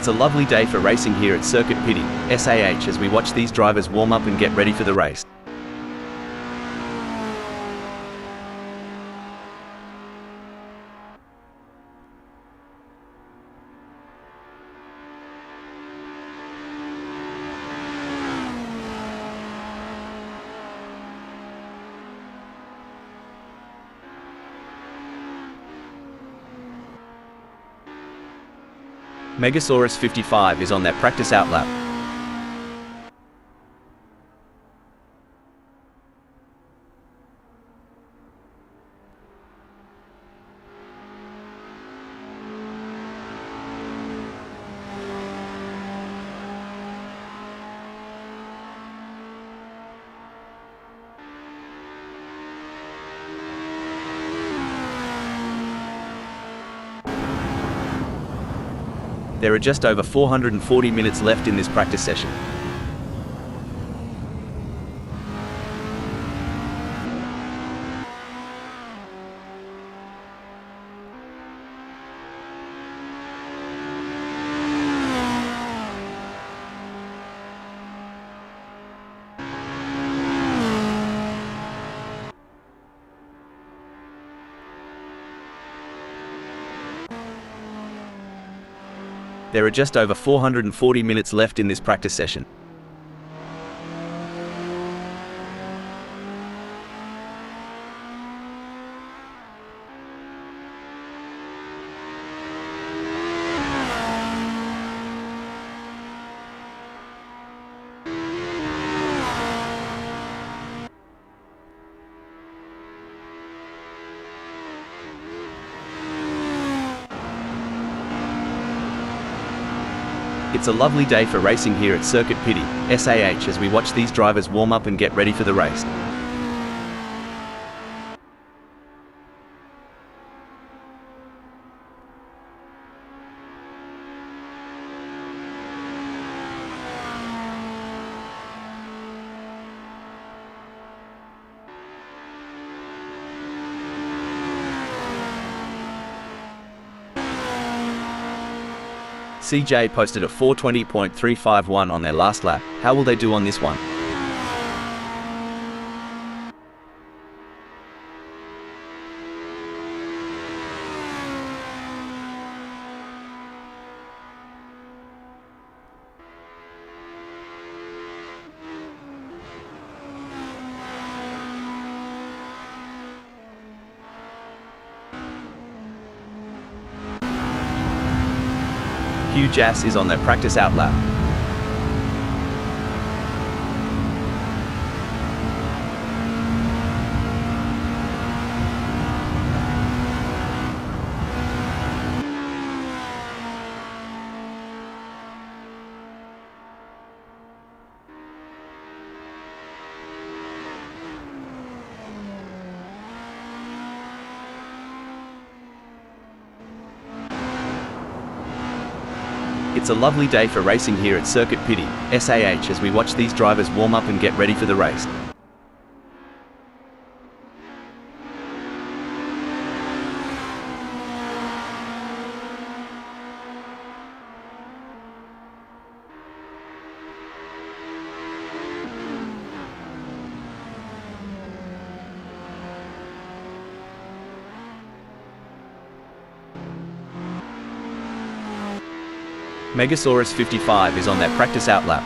It's a lovely day for racing here at Circuit Piddy, SAH, as we watch these drivers warm up and get ready for the race. AccouncerBot is on their practice out lap. There are just over 440 minutes left in this practice session. There are just over 440 minutes left in this practice session. It's a lovely day for racing here at Circuit Piddy, SAH, as we watch these drivers warm up and get ready for the race. CJ posted a 4:20.351 on their last lap. How will they do on this one? Jas is on their practice out lap. It's a lovely day for racing here at Circuit Piddy, SAH, as we watch these drivers warm up and get ready for the race. AccouncerBot is on their practice out lap.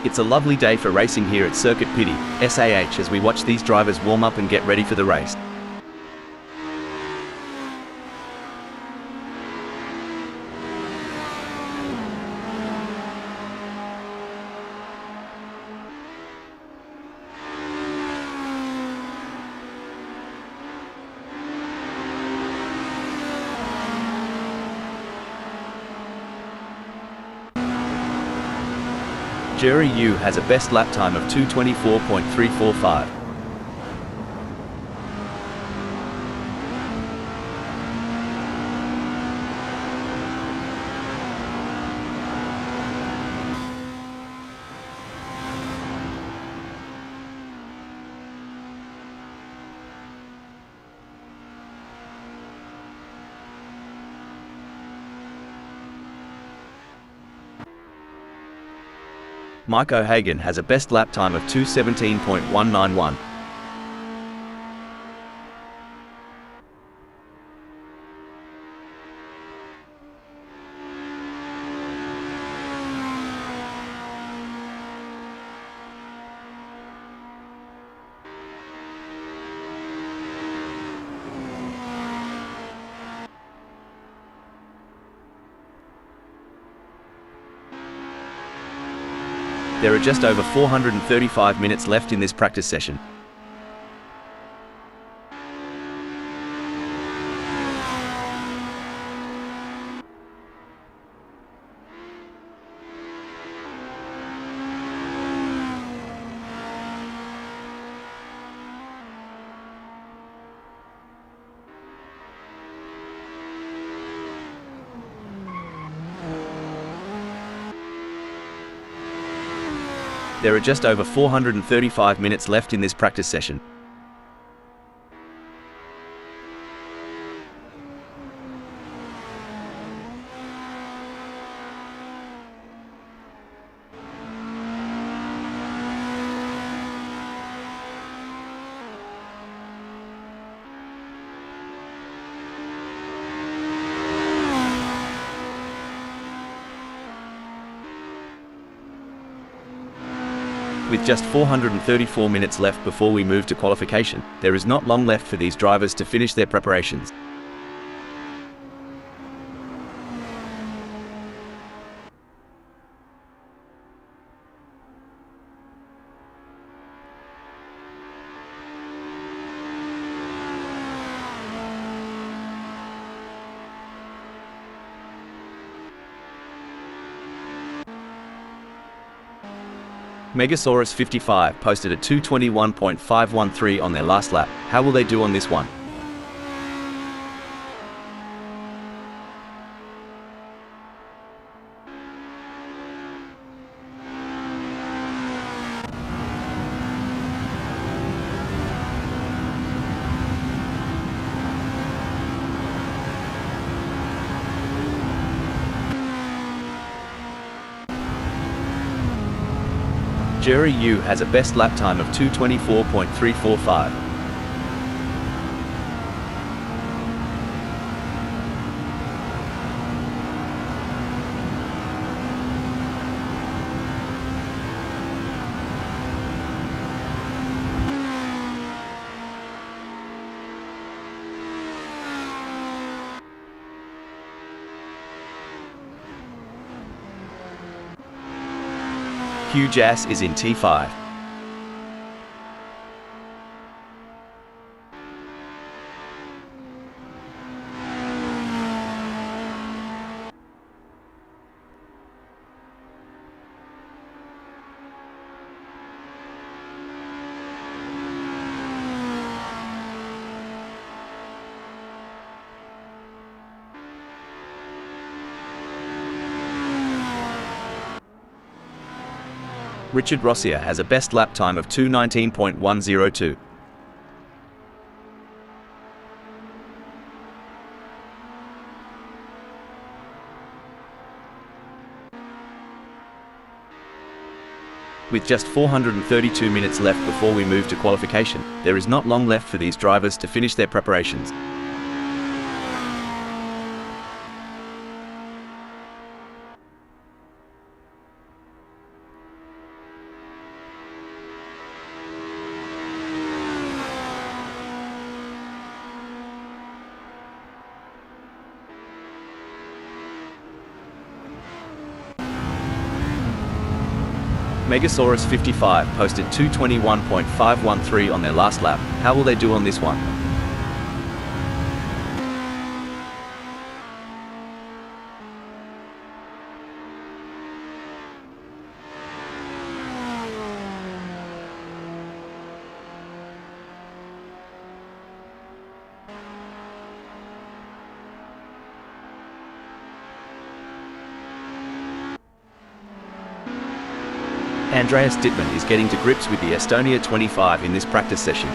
It's a lovely day for racing here at Circuit Piddy, SAH, as we watch these drivers warm up and get ready for the race. Jerry Yu has a best lap time of 2:24.345. Mike O'Hagan has a best lap time of 2:17.191. There are just over 435 minutes left in this practice session. There are just over 435 minutes left in this practice session. With just 434 minutes left before we move to qualification, there is not long left for these drivers to finish their preparations. Megasaurus 55 posted a 2:21.513 on their last lap. How will they do on this one? Jerry Yu has a best lap time of 2:24.345. Hugh Jass is in T5. Richard Rossier has a best lap time of 2:19.102. With just 432 minutes left before we move to qualification, there is not long left for these drivers to finish their preparations. Megasaurus 55 posted 2:21.513 on their last lap. How will they do on this one? Andreas Dittmann is getting to grips with the Estonia-25 in this practice session.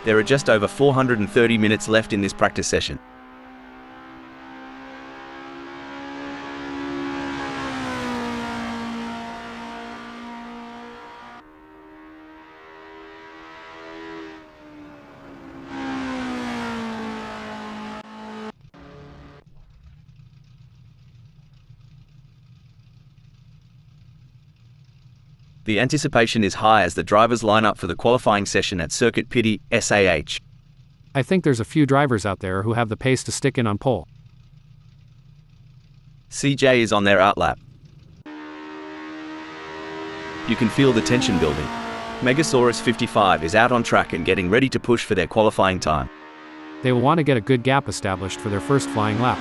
There are just over 430 minutes left in this practice session. The anticipation is high as the drivers line up for the qualifying session at Circuit Piddy, SAH. I think there's a few drivers out there who have the pace to stick in on pole. CJ is on their outlap. You can feel the tension building. Megasaurus 55 is out on track and getting ready to push for their qualifying time. They will want to get a good gap established for their first flying lap.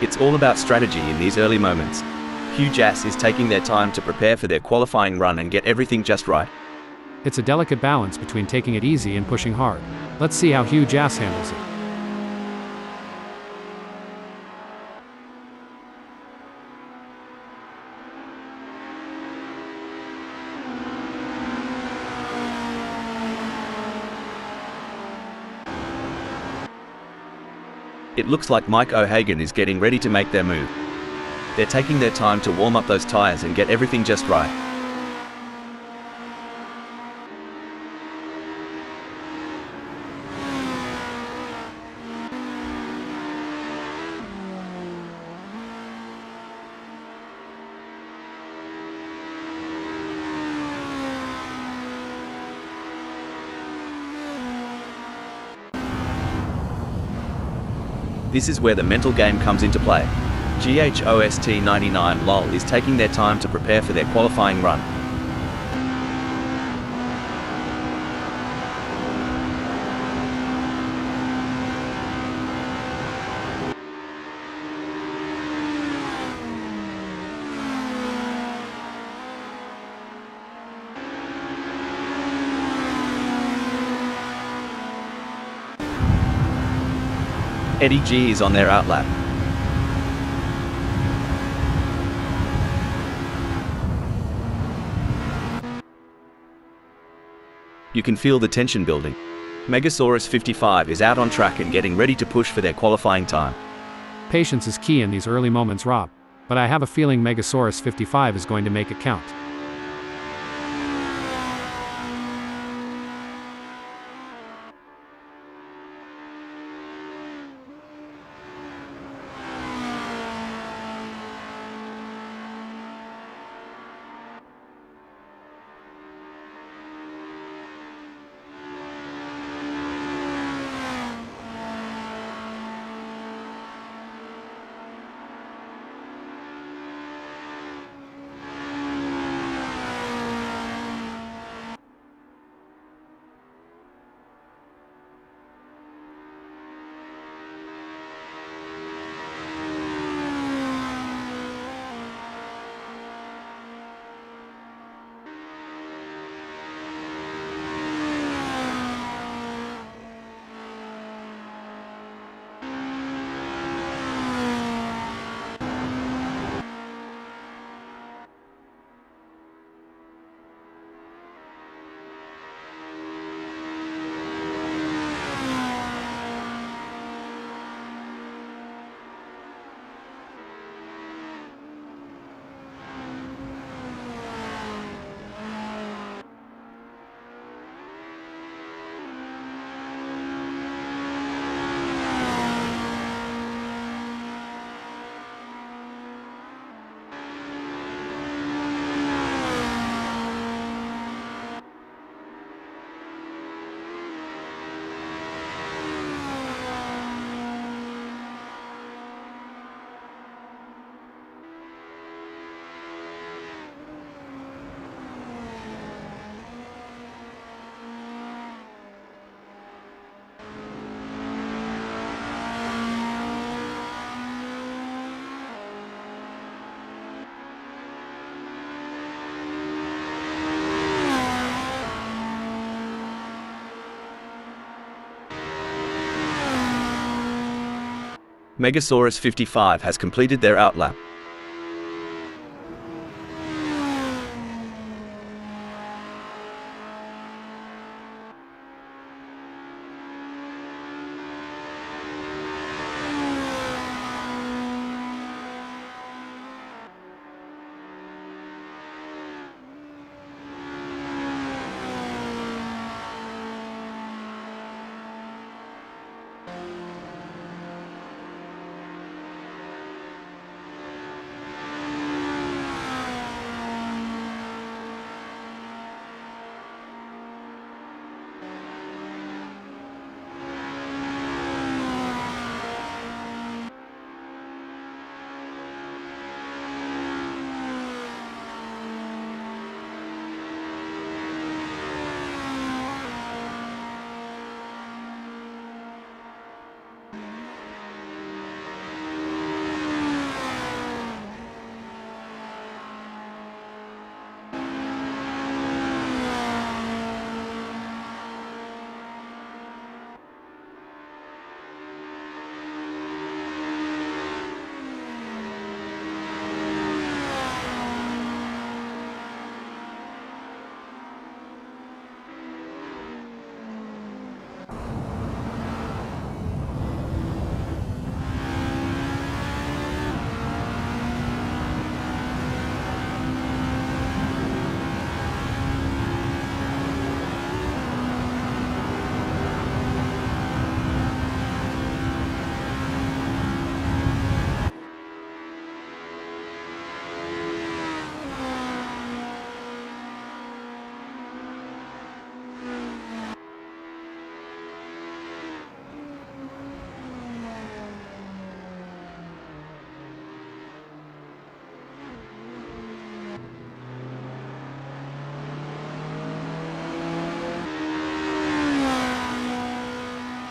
It's all about strategy in these early moments. Hugh Jass is taking their time to prepare for their qualifying run and get everything just right. It's a delicate balance between taking it easy and pushing hard. Let's see how Hugh Jass handles it. It looks like Mike O'Hagan is getting ready to make their move. They're taking their time to warm up those tyres and get everything just right. This is where the mental game comes into play. GHOST99 LOL is taking their time to prepare for their qualifying run. Eddie G is on their outlap. You can feel the tension building. Megasaurus 55 is out on track and getting ready to push for their qualifying time. Patience is key in these early moments, Rob. But I have a feeling Megasaurus 55 is going to make it count. Megasaurus 55 has completed their outlap.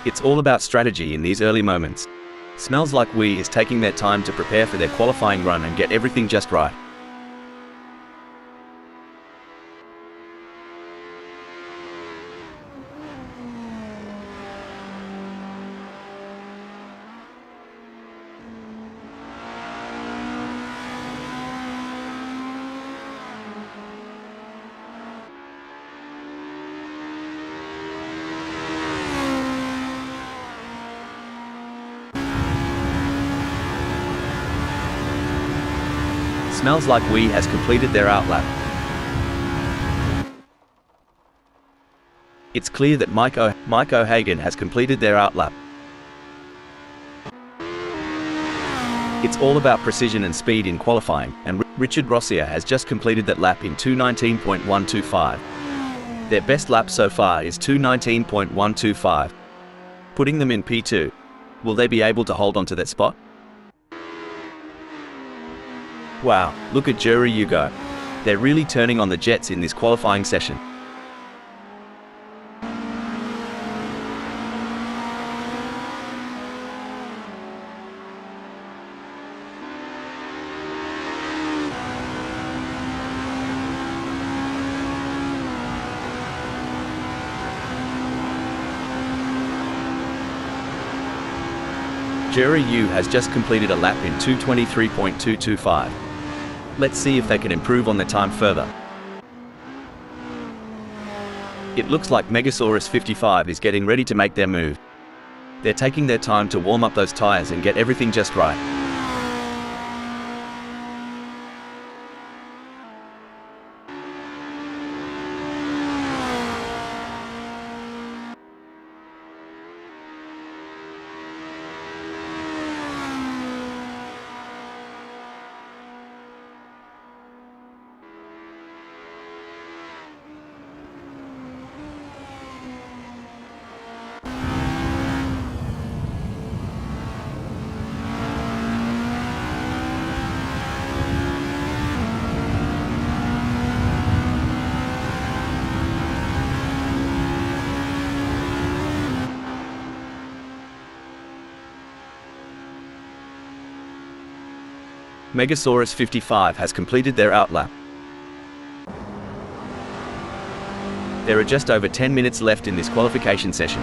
It's all about strategy in these early moments. Smells like We is taking their time to prepare for their qualifying run and get everything just right. Smells like We has completed their outlap. It's clear that Mike O'Hagan has completed their outlap. It's all about precision and speed in qualifying, and Richard Rossier has just completed that lap in 2:19.125. Their best lap so far is 2:19.125, putting them in P2. Will they be able to hold on to that spot? Wow, look at Jerry Hugo. They're really turning on the jets in this qualifying session. Jerry Yu has just completed a lap in 2:23.225. Let's see if they can improve on their time further. It looks like Megasaurus 55 is getting ready to make their move. They're taking their time to warm up those tires and get everything just right. Megasaurus 55 has completed their outlap. There are just over 10 minutes left in this qualification session.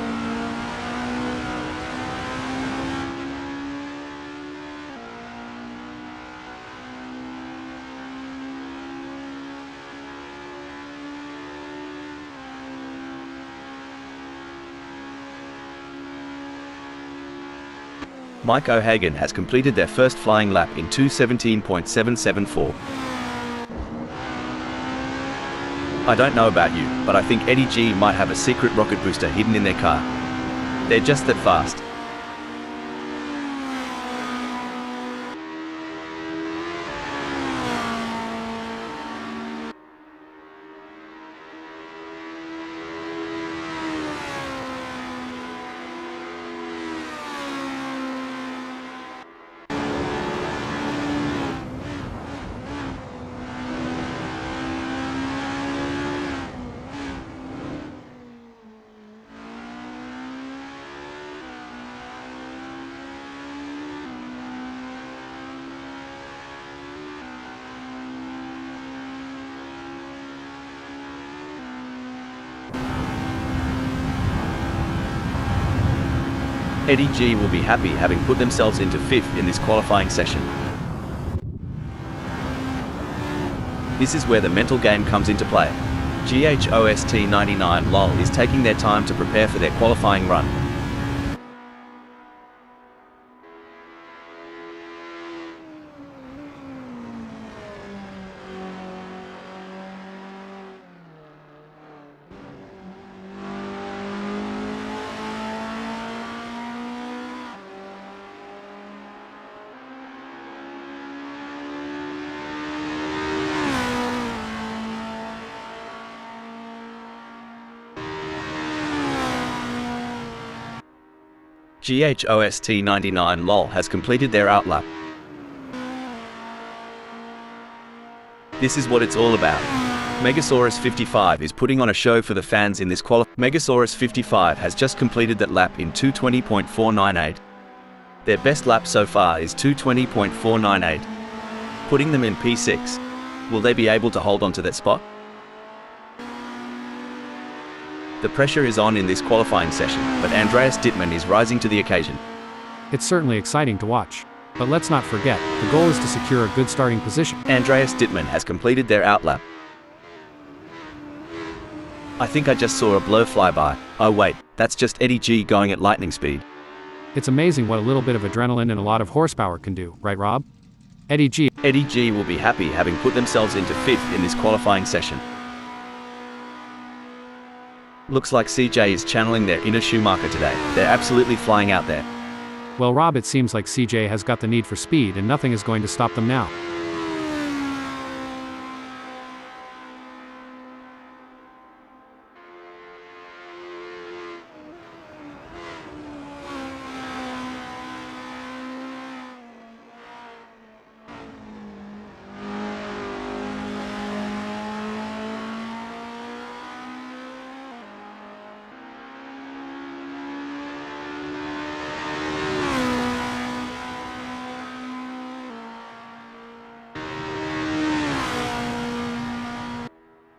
Mike O'Hagan has completed their first flying lap in 2:17.774. I don't know about you, but I think Eddie G might have a secret rocket booster hidden in their car. They're just that fast. Eddie G will be happy having put themselves into 5th in this qualifying session. This is where the mental game comes into play. GHOST99 LOL is taking their time to prepare for their qualifying run. GHOST99 LOL has completed their outlap. This is what it's all about. Megasaurus55 is putting on a show for the fans in this Megasaurus55 has just completed that lap in 2:20.498. Their best lap so far is 2:20.498, putting them in P6. Will they be able to hold on to that spot? The pressure is on in this qualifying session, but Andreas Dittmann is rising to the occasion. It's certainly exciting to watch. But let's not forget, the goal is to secure a good starting position. Andreas Dittmann has completed their outlap. I think I just saw a blur fly by. Oh wait, that's just Eddie G going at lightning speed. It's amazing what a little bit of adrenaline and a lot of horsepower can do, right Rob? Eddie G will be happy having put themselves into 5th in this qualifying session. Looks like CJ is channeling their inner Schumacher today. They're absolutely flying out there. Well Rob, it seems like CJ has got the need for speed and nothing is going to stop them now.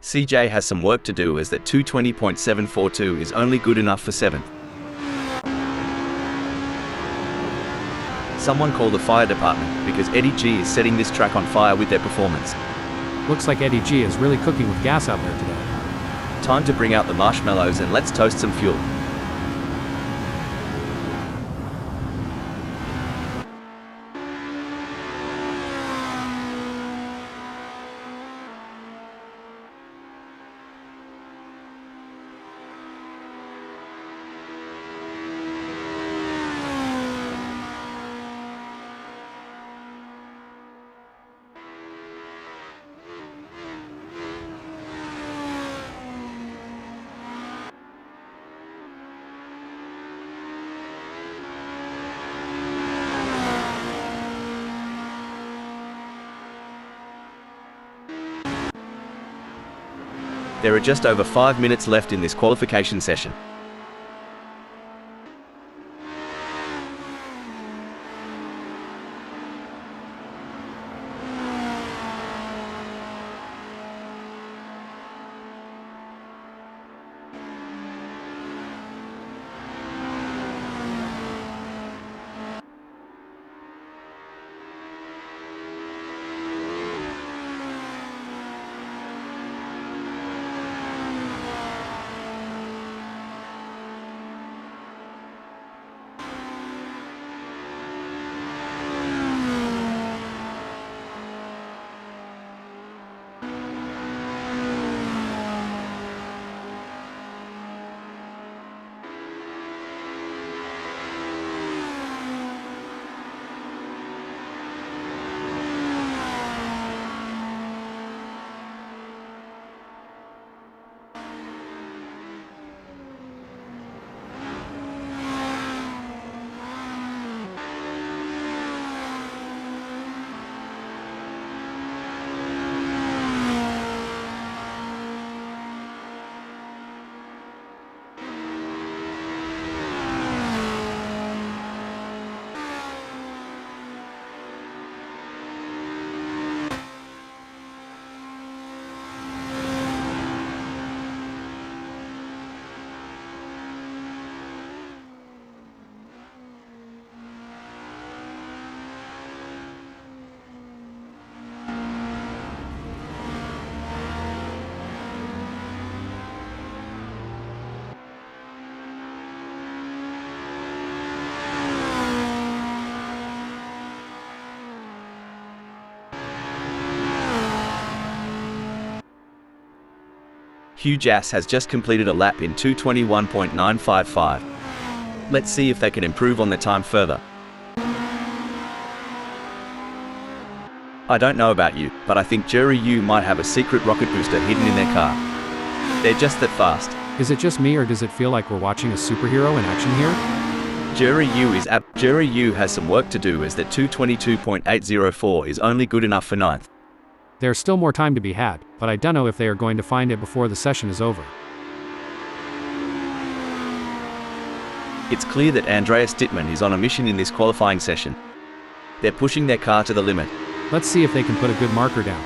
CJ has some work to do as that 2:20.742 is only good enough for 7th. Someone call the fire department because Eddie G is setting this track on fire with their performance. Looks like Eddie G is really cooking with gas out there today. Time to bring out the marshmallows and let's toast some fuel. There are just over 5 minutes left in this qualification session. Hugh Jass has just completed a lap in 2:21.955. Let's see if they can improve on their time further. I don't know about you, but I think Jerry Yu might have a secret rocket booster hidden in their car. They're just that fast. Is it just me or does it feel like we're watching a superhero in action here? Jerry Yu has some work to do, as that 2:22.804 is only good enough for 9th. There's still more time to be had, but I don't know if they are going to find it before the session is over. It's clear that Andreas Dittmann is on a mission in this qualifying session. They're pushing their car to the limit. Let's see if they can put a good marker down.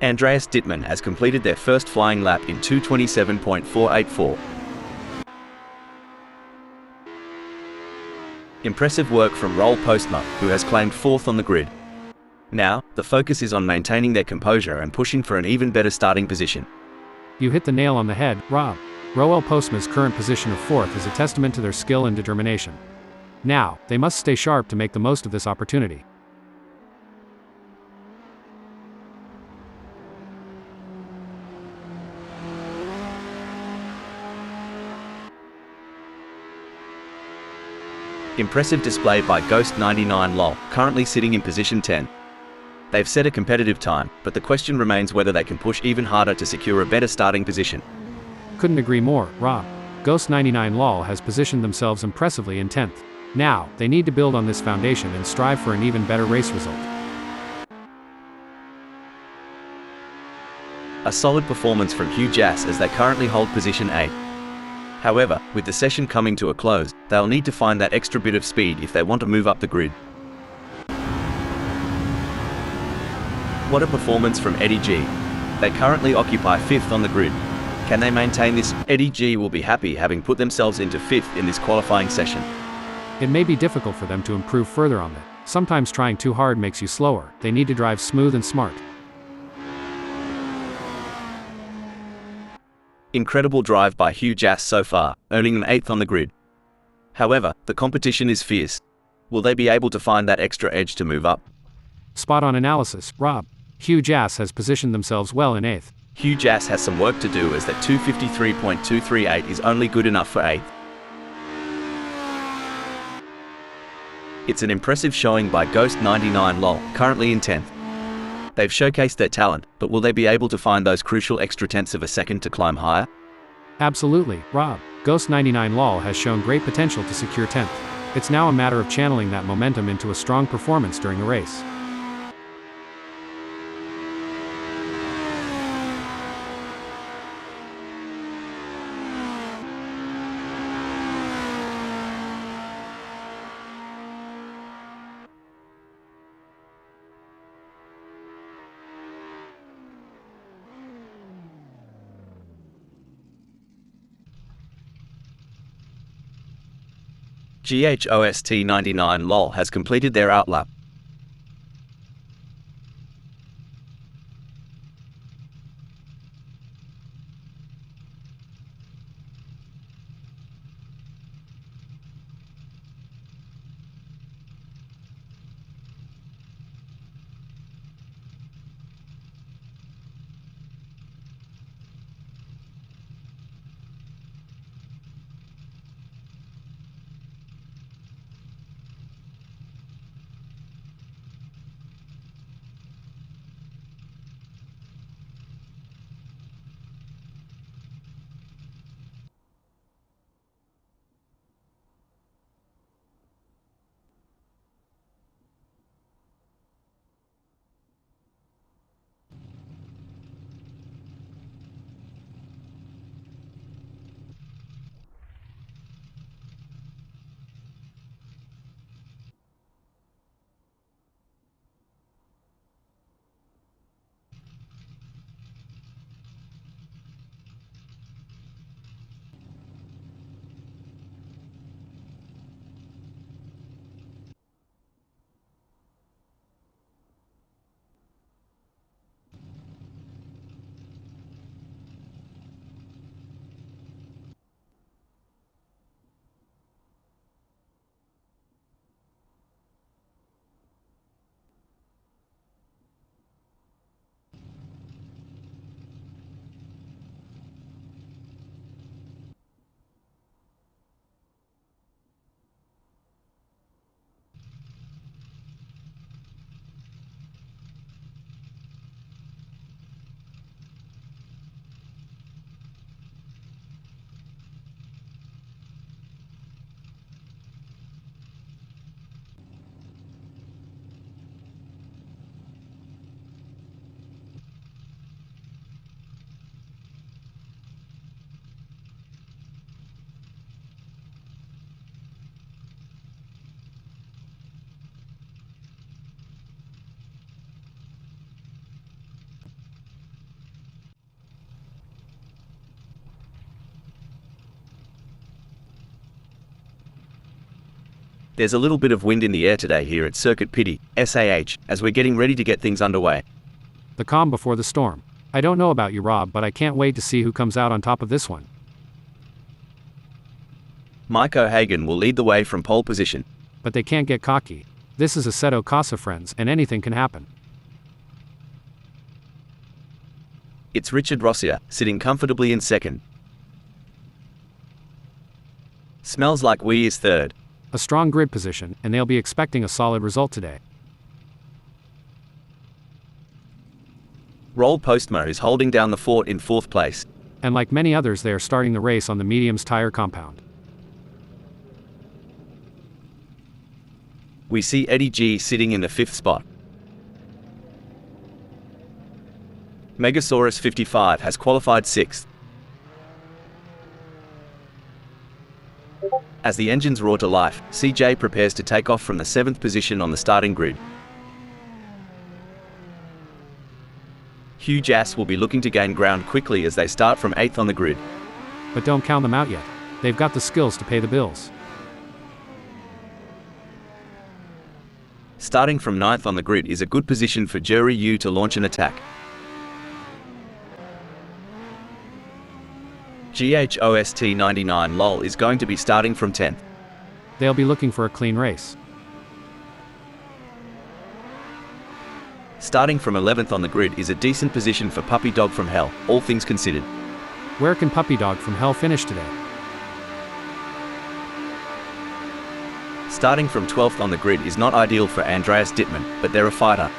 Andreas Dittmann has completed their first flying lap in 2:27.484. Impressive work from Roel Postma, who has claimed 4th on the grid. Now, the focus is on maintaining their composure and pushing for an even better starting position. You hit the nail on the head, Rob. Roel Postma's current position of 4th is a testament to their skill and determination. Now, they must stay sharp to make the most of this opportunity. Impressive display by Ghost99 LOL, currently sitting in position 10. They've set a competitive time, but the question remains whether they can push even harder to secure a better starting position. Couldn't agree more, Rob. Ghost99 LOL has positioned themselves impressively in 10th. Now, they need to build on this foundation and strive for an even better race result. A solid performance from Hugh Jass as they currently hold position 8. However, with the session coming to a close, they'll need to find that extra bit of speed if they want to move up the grid. What a performance from Eddie G. They currently occupy 5th on the grid. Can they maintain this? Eddie G will be happy having put themselves into 5th in this qualifying session. It may be difficult for them to improve further on that. Sometimes trying too hard makes you slower. They need to drive smooth and smart. Incredible drive by Hugh Jass so far, earning an 8th on the grid. However, the competition is fierce. Will they be able to find that extra edge to move up? Spot on analysis, Rob. Hugh Jass has positioned themselves well in 8th. Hugh Jass has some work to do, as that 2:53.238 is only good enough for 8th. It's an impressive showing by Ghost99 LOL, currently in 10th. They've showcased their talent, but will they be able to find those crucial extra tenths of a second to climb higher? Absolutely, Rob. Ghost99 LOL has shown great potential to secure 10th. It's now a matter of channeling that momentum into a strong performance during the race. GHOST99 LOL has completed their outlap. There's a little bit of wind in the air today here at Circuit Piddy, SAH, as we're getting ready to get things underway. The calm before the storm. I don't know about you, Rob, but I can't wait to see who comes out on top of this one. Mike O'Hagan will lead the way from pole position. But they can't get cocky. This is Assetto Corsa, friends, and anything can happen. It's Richard Rossia, sitting comfortably in second. Smells Like We is third. A strong grid position, and they'll be expecting a solid result today. Roll Postmo is holding down the fort in fourth place. And like many others, they are starting the race on the medium's tire compound. We see Eddie G sitting in the fifth spot. Megasaurus 55 has qualified sixth. As the engines roar to life, CJ prepares to take off from the seventh position on the starting grid. Huge Ass will be looking to gain ground quickly as they start from eighth on the grid. But don't count them out yet. They've got the skills to pay the bills. Starting from ninth on the grid is a good position for Jerry Yu to launch an attack. GHOST99 LOL is going to be starting from 10th. They'll be looking for a clean race. Starting from 11th on the grid is a decent position for Puppy Dog from Hell, all things considered. Where can Puppy Dog from Hell finish today? Starting from 12th on the grid is not ideal for Andreas Dittmann, but they're a fighter.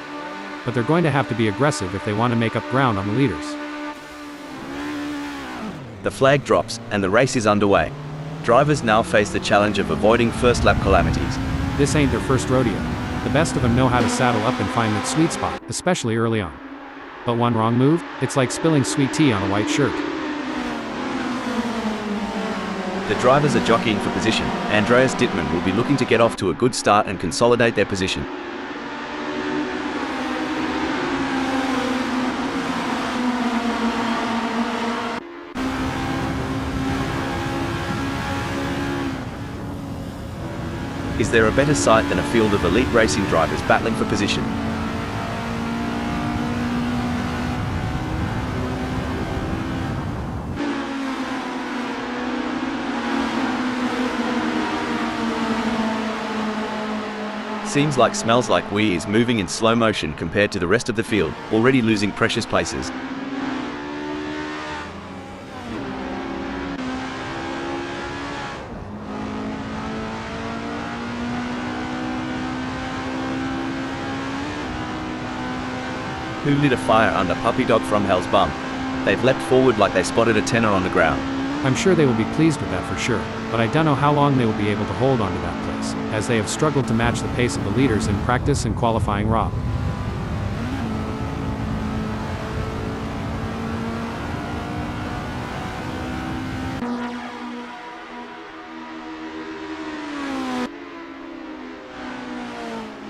But they're going to have to be aggressive if they want to make up ground on the leaders. The flag drops, and the race is underway. Drivers now face the challenge of avoiding first lap calamities. This ain't their first rodeo. The best of them know how to saddle up and find that sweet spot, especially early on. But one wrong move, it's like spilling sweet tea on a white shirt. The drivers are jockeying for position. Andreas Dittmann will be looking to get off to a good start and consolidate their position. Is there a better sight than a field of elite racing drivers battling for position? Seems like Smells Like We is moving in slow motion compared to the rest of the field, already losing precious places. Who lit a fire under Puppy Dog from Hell's bum? They've leapt forward like they spotted a tenor on the ground. I'm sure they will be pleased with that for sure, but I don't know how long they will be able to hold on to that place, as they have struggled to match the pace of the leaders in practice and qualifying. Rob.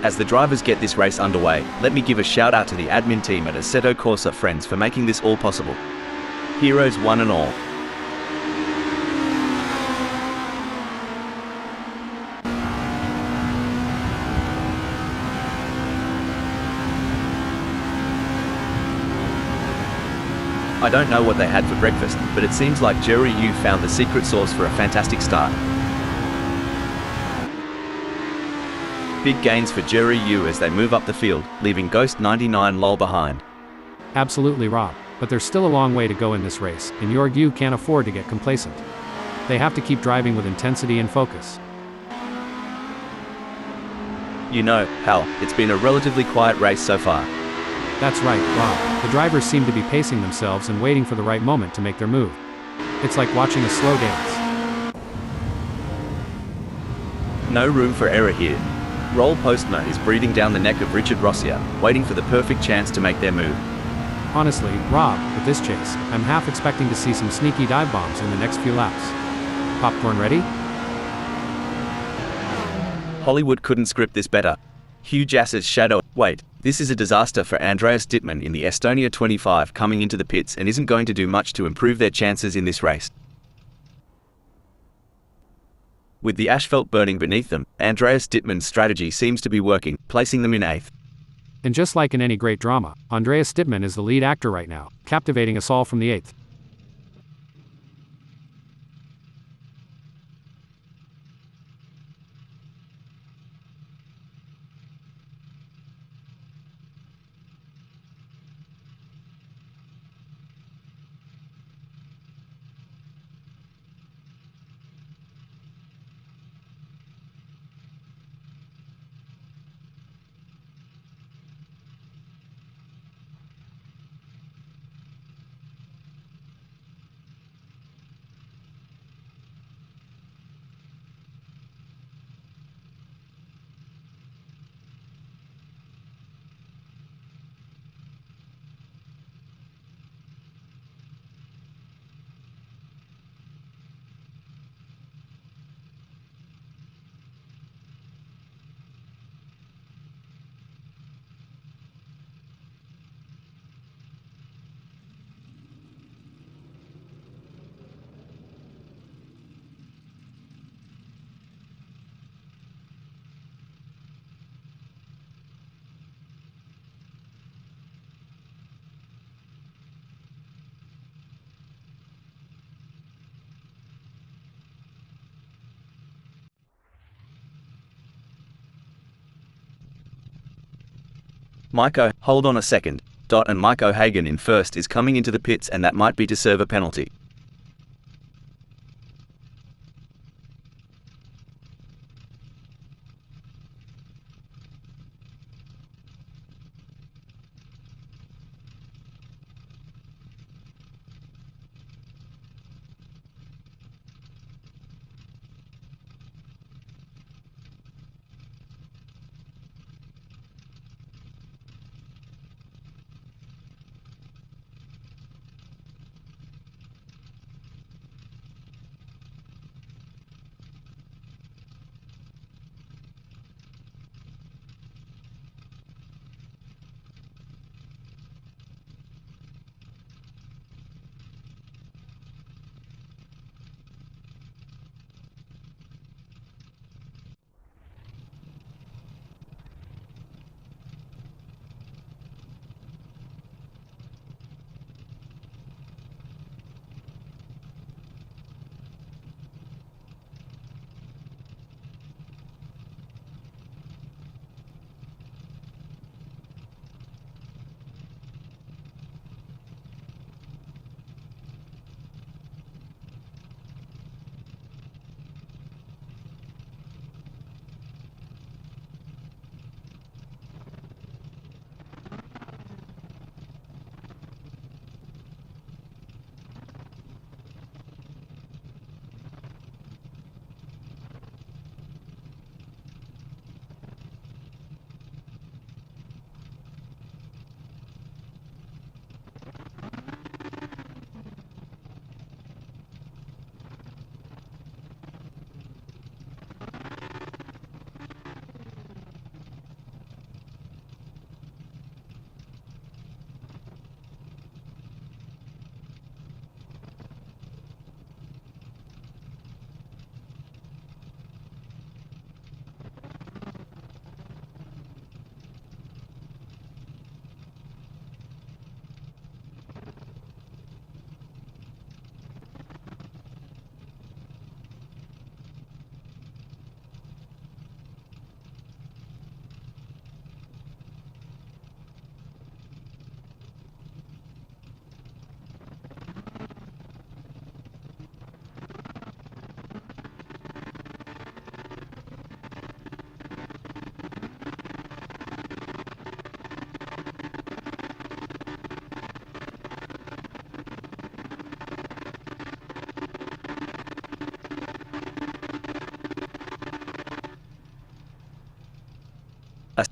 As the drivers get this race underway, let me give a shout out to the admin team at AssettoCorsaFriends for making this all possible. Heroes one and all. I don't know what they had for breakfast, but it seems like Jerry Yu found the secret sauce for a fantastic start. Big gains for Jerry Yu as they move up the field, leaving Ghost 99 LOL behind. Absolutely, Rob, but there's still a long way to go in this race, and your Yu can't afford to get complacent. They have to keep driving with intensity and focus. You know, Hal, it's been a relatively quiet race so far. That's right, Rob. The drivers seem to be pacing themselves and waiting for the right moment to make their move. It's like watching a slow dance. No room for error here. Roll Postmo is breathing down the neck of Richard Rossia, waiting for the perfect chance to make their move. Honestly, Rob, with this chase, I'm half expecting to see some sneaky dive bombs in the next few laps. Popcorn ready? Hollywood couldn't script this better. Huge Ass's shadow. Wait, this is a disaster for Andreas Dittmann in the Estonia-25 coming into the pits and isn't going to do much to improve their chances in this race. With the asphalt burning beneath them, Andreas Dittmann's strategy seems to be working, placing them in 8th. And just like in any great drama, Andreas Dittmann is the lead actor right now, captivating us all from the 8th. Maiko, hold on a second. And Maiko Hagen in first is coming into the pits, and that might be to serve a penalty.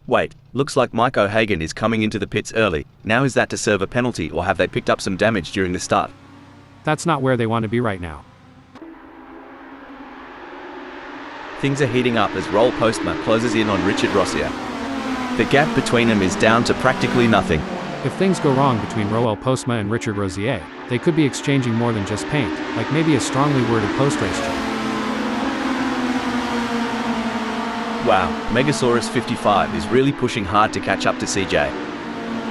Wait, looks like Maiko Hagen is coming into the pits early. Now is that to serve a penalty, or have they picked up some damage during the start? That's not where they want to be right now. Things are heating up as Roel Postma closes in on Richard Rossier. The gap between them is down to practically nothing. If things go wrong between Roel Postma and Richard Rossier, they could be exchanging more than just paint, like maybe a strongly worded post-race joke. Wow, Megasaurus 55 is really pushing hard to catch up to CJ.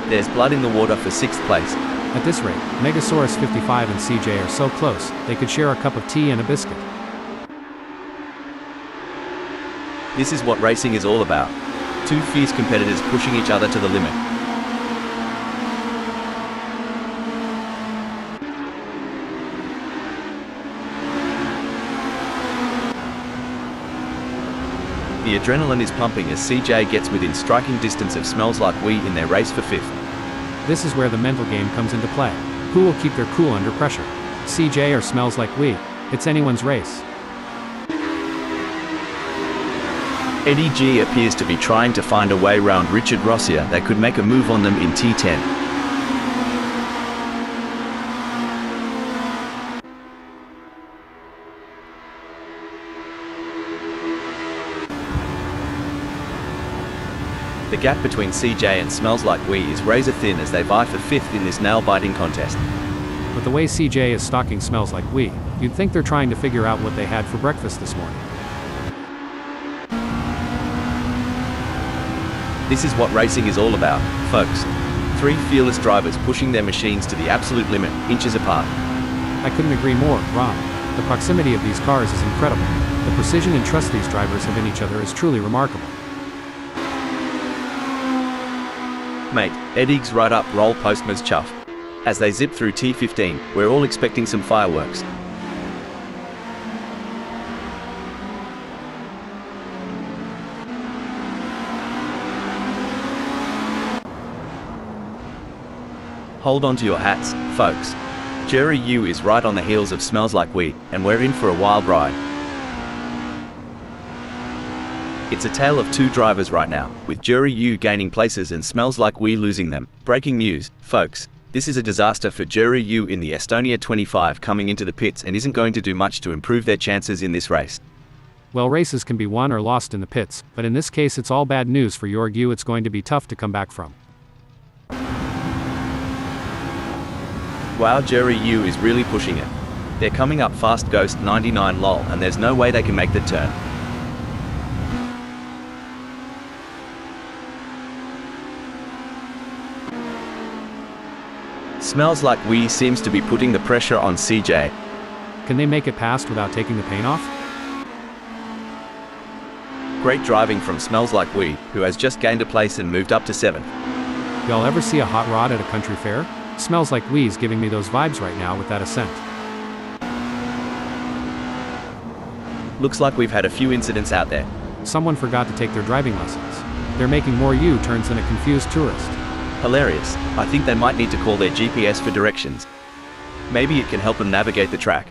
There's blood in the water for 6th place. At this rate, Megasaurus 55 and CJ are so close, they could share a cup of tea and a biscuit. This is what racing is all about. Two fierce competitors pushing each other to the limit. The adrenaline is pumping as CJ gets within striking distance of Smells Like We in their race for 5th. This is where the mental game comes into play. Who will keep their cool under pressure? CJ or Smells Like We? It's anyone's race. Eddie G appears to be trying to find a way round Richard Rossier that could make a move on them in T10. The gap between CJ and Smells Like We is razor thin as they vie for 5th in this nail-biting contest. But the way CJ is stalking Smells Like We, you'd think they're trying to figure out what they had for breakfast this morning. This is what racing is all about, folks. 3 fearless drivers pushing their machines to the absolute limit, inches apart. I couldn't agree more, Rob. The proximity of these cars is incredible. The precision and trust these drivers have in each other is truly remarkable. Mate, Eddie's right up roll Postma's chuff. As they zip through T15, we're all expecting some fireworks. Hold on to your hats, folks. Jerry Yu is right on the heels of Smells Like We, and we're in for a wild ride. It's a tale of 2 drivers right now, with Jerry Yu gaining places and Smells Like We losing them. Breaking news, folks. This is a disaster for Jerry Yu in the Estonia-25 coming into the pits and isn't going to do much to improve their chances in this race. Well, races can be won or lost in the pits, but in this case it's all bad news for Jorg Yu. It's going to be tough to come back from. Wow, Jerry Yu is really pushing it. They're coming up fast Ghost 99 lol, and there's no way they can make the turn. Smells Like We seems to be putting the pressure on CJ. Can they make it past without taking the paint off? Great driving from Smells Like We, who has just gained a place and moved up to 7th. Y'all ever see a hot rod at a country fair? Smells Like We's giving me those vibes right now with that Ascent. Looks like we've had a few incidents out there. Someone forgot to take their driving lessons. They're making more U-turns than a confused tourist. Hilarious. I think they might need to call their GPS for directions. Maybe it can help them navigate the track.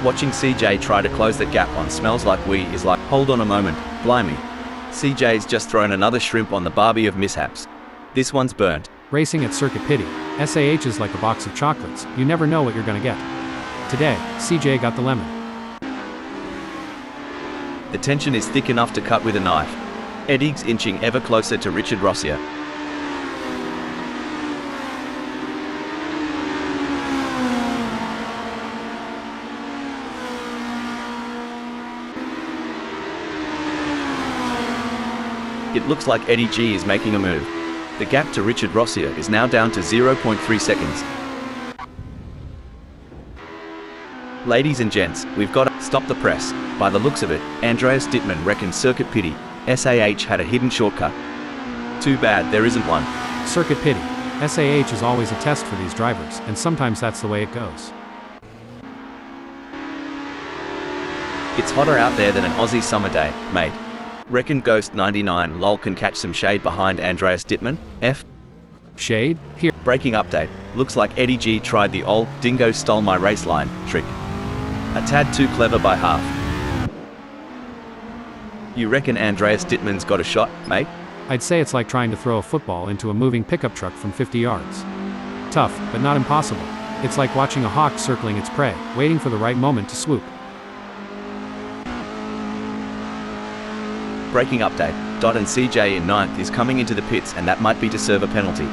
Watching CJ try to close the gap on Smells Like We is like, hold on a moment, blimey. CJ's just thrown another shrimp on the barbie of mishaps. This one's burnt. Racing at Circuit Piddy, SAH is like a box of chocolates. You never know what you're gonna get. Today, CJ got the lemon. The tension is thick enough to cut with a knife. Eddie's inching ever closer to Richard Rossier. It looks like Eddie G is making a move. The gap to Richard Rossier is now down to 0.3 seconds. Ladies and gents, we've got to stop the press. By the looks of it, Andreas Dittmann reckons Circuit Piddy, SAH had a hidden shortcut. Too bad there isn't one. Circuit Piddy, SAH is always a test for these drivers, and sometimes that's the way it goes. It's hotter out there than an Aussie summer day, mate. Reckon Ghost 99 lol can catch some shade behind Andreas Dittmann? F. Shade? Here. Breaking update. Looks like Eddie G tried the old dingo stole my race line trick. A tad too clever by half. You reckon Andreas Dittmann's got a shot, mate? I'd say it's like trying to throw a football into a moving pickup truck from 50 yards. Tough, but not impossible. It's like watching a hawk circling its prey, waiting for the right moment to swoop. Breaking update. Dot and CJ in 9th is coming into the pits, and that might be to serve a penalty.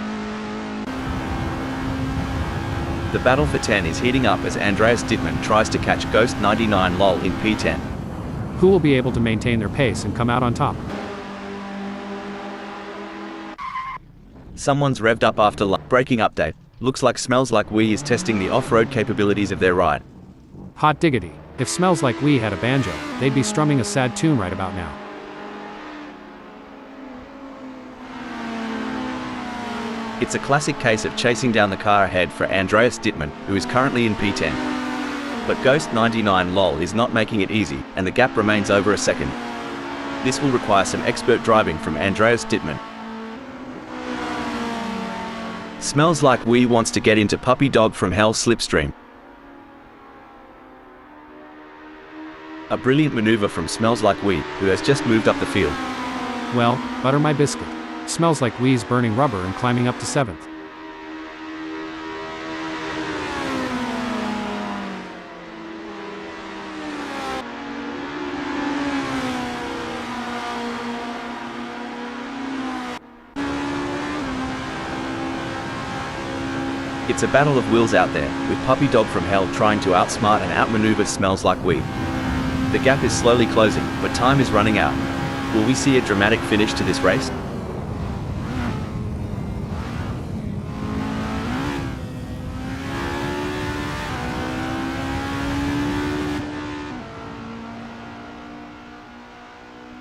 The battle for 10 is heating up as Andreas Dittmann tries to catch Ghost 99 lol in P10. Who will be able to maintain their pace and come out on top? Someone's revved up after braking update. Looks like Smells Like We is testing the off-road capabilities of their ride. Hot diggity. If Smells Like We had a banjo, they'd be strumming a sad tune right about now. It's a classic case of chasing down the car ahead for Andreas Dittmann, who is currently in P10. But Ghost 99 LOL is not making it easy, and the gap remains over a second. This will require some expert driving from Andreas Dittmann. Smells Like We wants to get into Puppy Dog from Hell slipstream. A brilliant maneuver from Smells Like We, who has just moved up the field. Well, butter my biscuit. Smells Like We's burning rubber and climbing up to 7th. It's a battle of wills out there, with Puppy Dog from Hell trying to outsmart and outmaneuver Smells Like We. The gap is slowly closing, but time is running out. Will we see a dramatic finish to this race?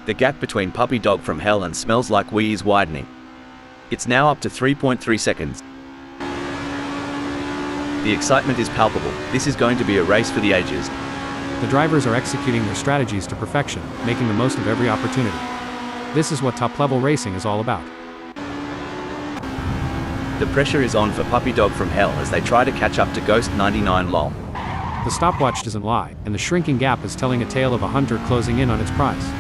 The gap between Puppy Dog from Hell and Smells Like We is widening. It's now up to 3.3 seconds. The excitement is palpable. This is going to be a race for the ages. The drivers are executing their strategies to perfection, making the most of every opportunity. This is what top-level racing is all about. The pressure is on for Puppy Dog from Hell as they try to catch up to Ghost 99 LOL. The stopwatch doesn't lie, and the shrinking gap is telling a tale of a hunter closing in on its prize.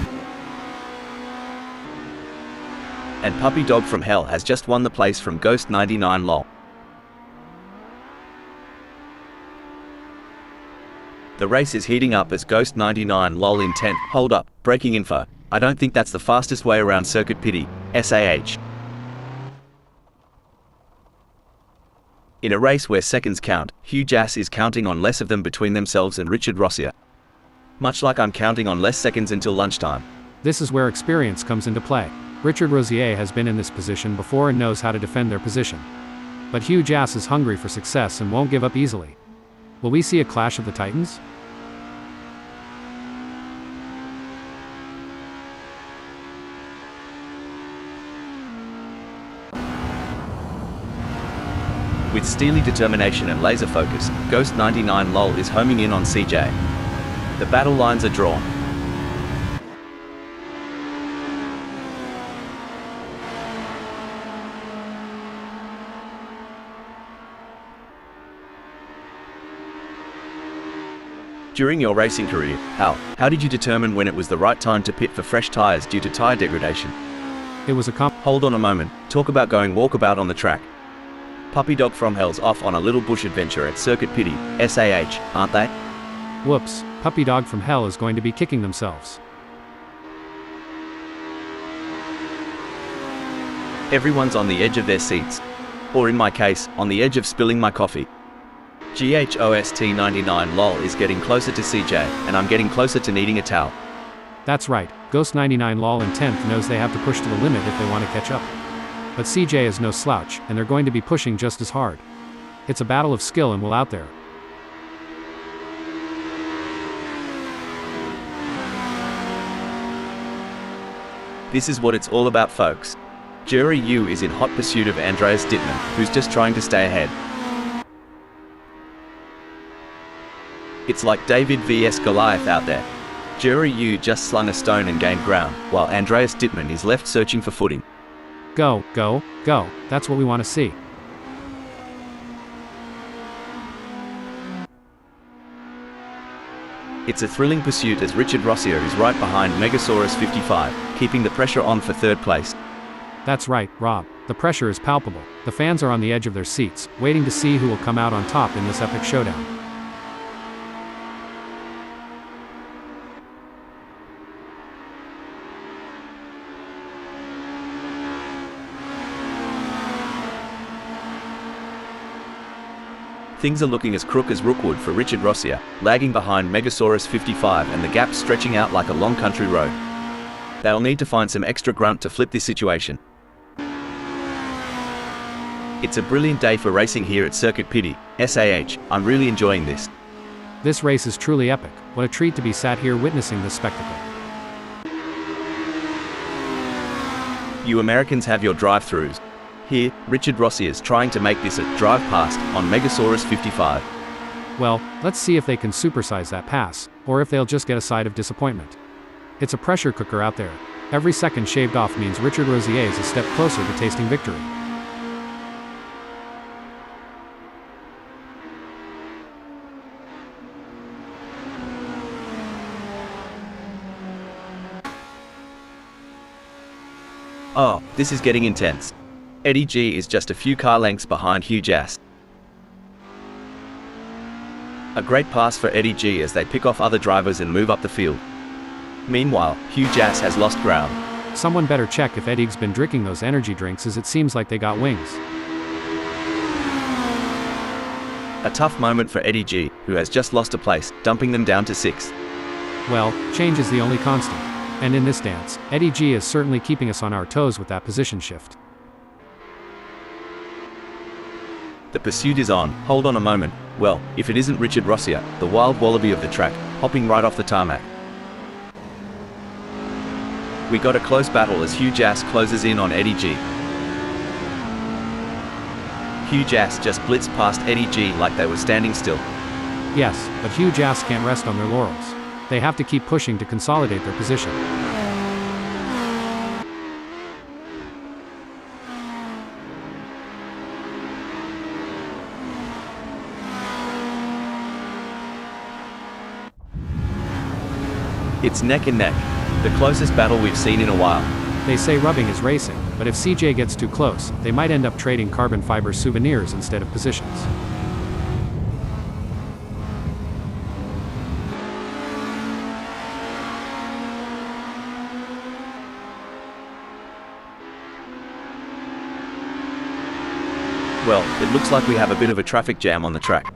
And Puppy Dog from Hell has just won the place from Ghost 99 LOL. The race is heating up as Ghost 99 LOL intent. Hold up, breaking info. I don't think that's the fastest way around Circuit Piddy, SAH. In a race where seconds count, Hugh Jass is counting on less of them between themselves and Richard Rossier. Much like I'm counting on less seconds until lunchtime. This is where experience comes into play. Richard Rossier has been in this position before and knows how to defend their position. But Hugh Jass is hungry for success and won't give up easily. Will we see a clash of the titans? With steely determination and laser focus, Ghost 99 LOL is homing in on CJ. The battle lines are drawn. During your racing career, how did you determine when it was the right time to pit for fresh tires due to tire degradation? It was a Hold on a moment, talk about going walkabout on the track. Puppy Dog from Hell's off on a little bush adventure at Circuit Piddy, SAH, aren't they? Whoops, Puppy Dog from Hell is going to be kicking themselves. Everyone's on the edge of their seats. Or in my case, on the edge of spilling my coffee. Ghost 99 LOL is getting closer to CJ, and I'm getting closer to needing a towel. That's right, Ghost 99 LOL in 10th knows they have to push to the limit if they want to catch up. But CJ is no slouch, and they're going to be pushing just as hard. It's a battle of skill and will out there. This is what it's all about, folks. Jury U is in hot pursuit of Andreas Dittmann, who's just trying to stay ahead. It's like David vs Goliath out there. Jury U just slung a stone and gained ground, while Andreas Dittmann is left searching for footing. Go, go, go, that's what we want to see. It's a thrilling pursuit as Richard Rossier is right behind Megasaurus 55, keeping the pressure on for third place. That's right, Rob. The pressure is palpable. The fans are on the edge of their seats, waiting to see who will come out on top in this epic showdown. Things are looking as crook as Rookwood for Richard Rossier, lagging behind Megasaurus 55 and the gap stretching out like a long country road. They'll need to find some extra grunt to flip this situation. It's a brilliant day for racing here at Circuit Piddy, SAH. I'm really enjoying this. This race is truly epic. What a treat to be sat here witnessing this spectacle. You Americans have your drive-thrus. Here, Richard Rossier's trying to make this a drive past on Megasaurus 55. Well, let's see if they can supersize that pass, or if they'll just get a side of disappointment. It's a pressure cooker out there. Every second shaved off means Richard Rossier is a step closer to tasting victory. Oh, this is getting intense. Eddie G is just a few car lengths behind Hugh Jass. A great pass for Eddie G as they pick off other drivers and move up the field. Meanwhile, Hugh Jass has lost ground. Someone better check if Eddie's been drinking those energy drinks, as it seems like they got wings. A tough moment for Eddie G, who has just lost a place, dumping them down to 6th. Well, change is the only constant. And in this dance, Eddie G is certainly keeping us on our toes with that position shift. The pursuit is on. Hold on a moment. Well, if it isn't Richard Rossier, the wild wallaby of the track, hopping right off the tarmac. We got a close battle as Hugh Jass closes in on Eddie G. Hugh Jass just blitzed past Eddie G like they were standing still. Yes, but Hugh Jass can't rest on their laurels. They have to keep pushing to consolidate their position. It's neck and neck. The closest battle we've seen in a while. They say rubbing is racing, but if CJ gets too close, they might end up trading carbon fiber souvenirs instead of positions. Well, it looks like we have a bit of a traffic jam on the track.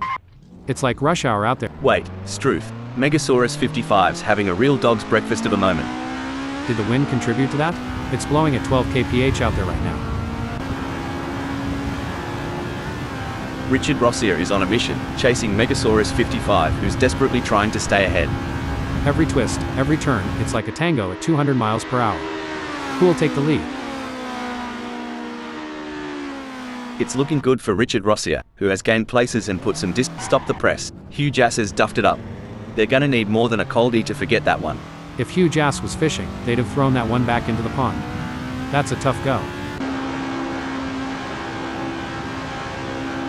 It's like rush hour out there. Wait, Struth. Megasaurus 55's having a real dog's breakfast of a moment. Did the wind contribute to that? It's blowing at 12 kph out there right now. Richard Rossier is on a mission, chasing Megasaurus 55, who's desperately trying to stay ahead. Every twist, every turn, it's like a tango at 200 miles per hour. Who will take the lead? It's looking good for Richard Rossier, who has gained places and put some Stop the press. Hugh Jass has duffed it up. They're gonna need more than a coldie to forget that one. If Hugh Jass was fishing, they'd have thrown that one back into the pond. That's a tough go.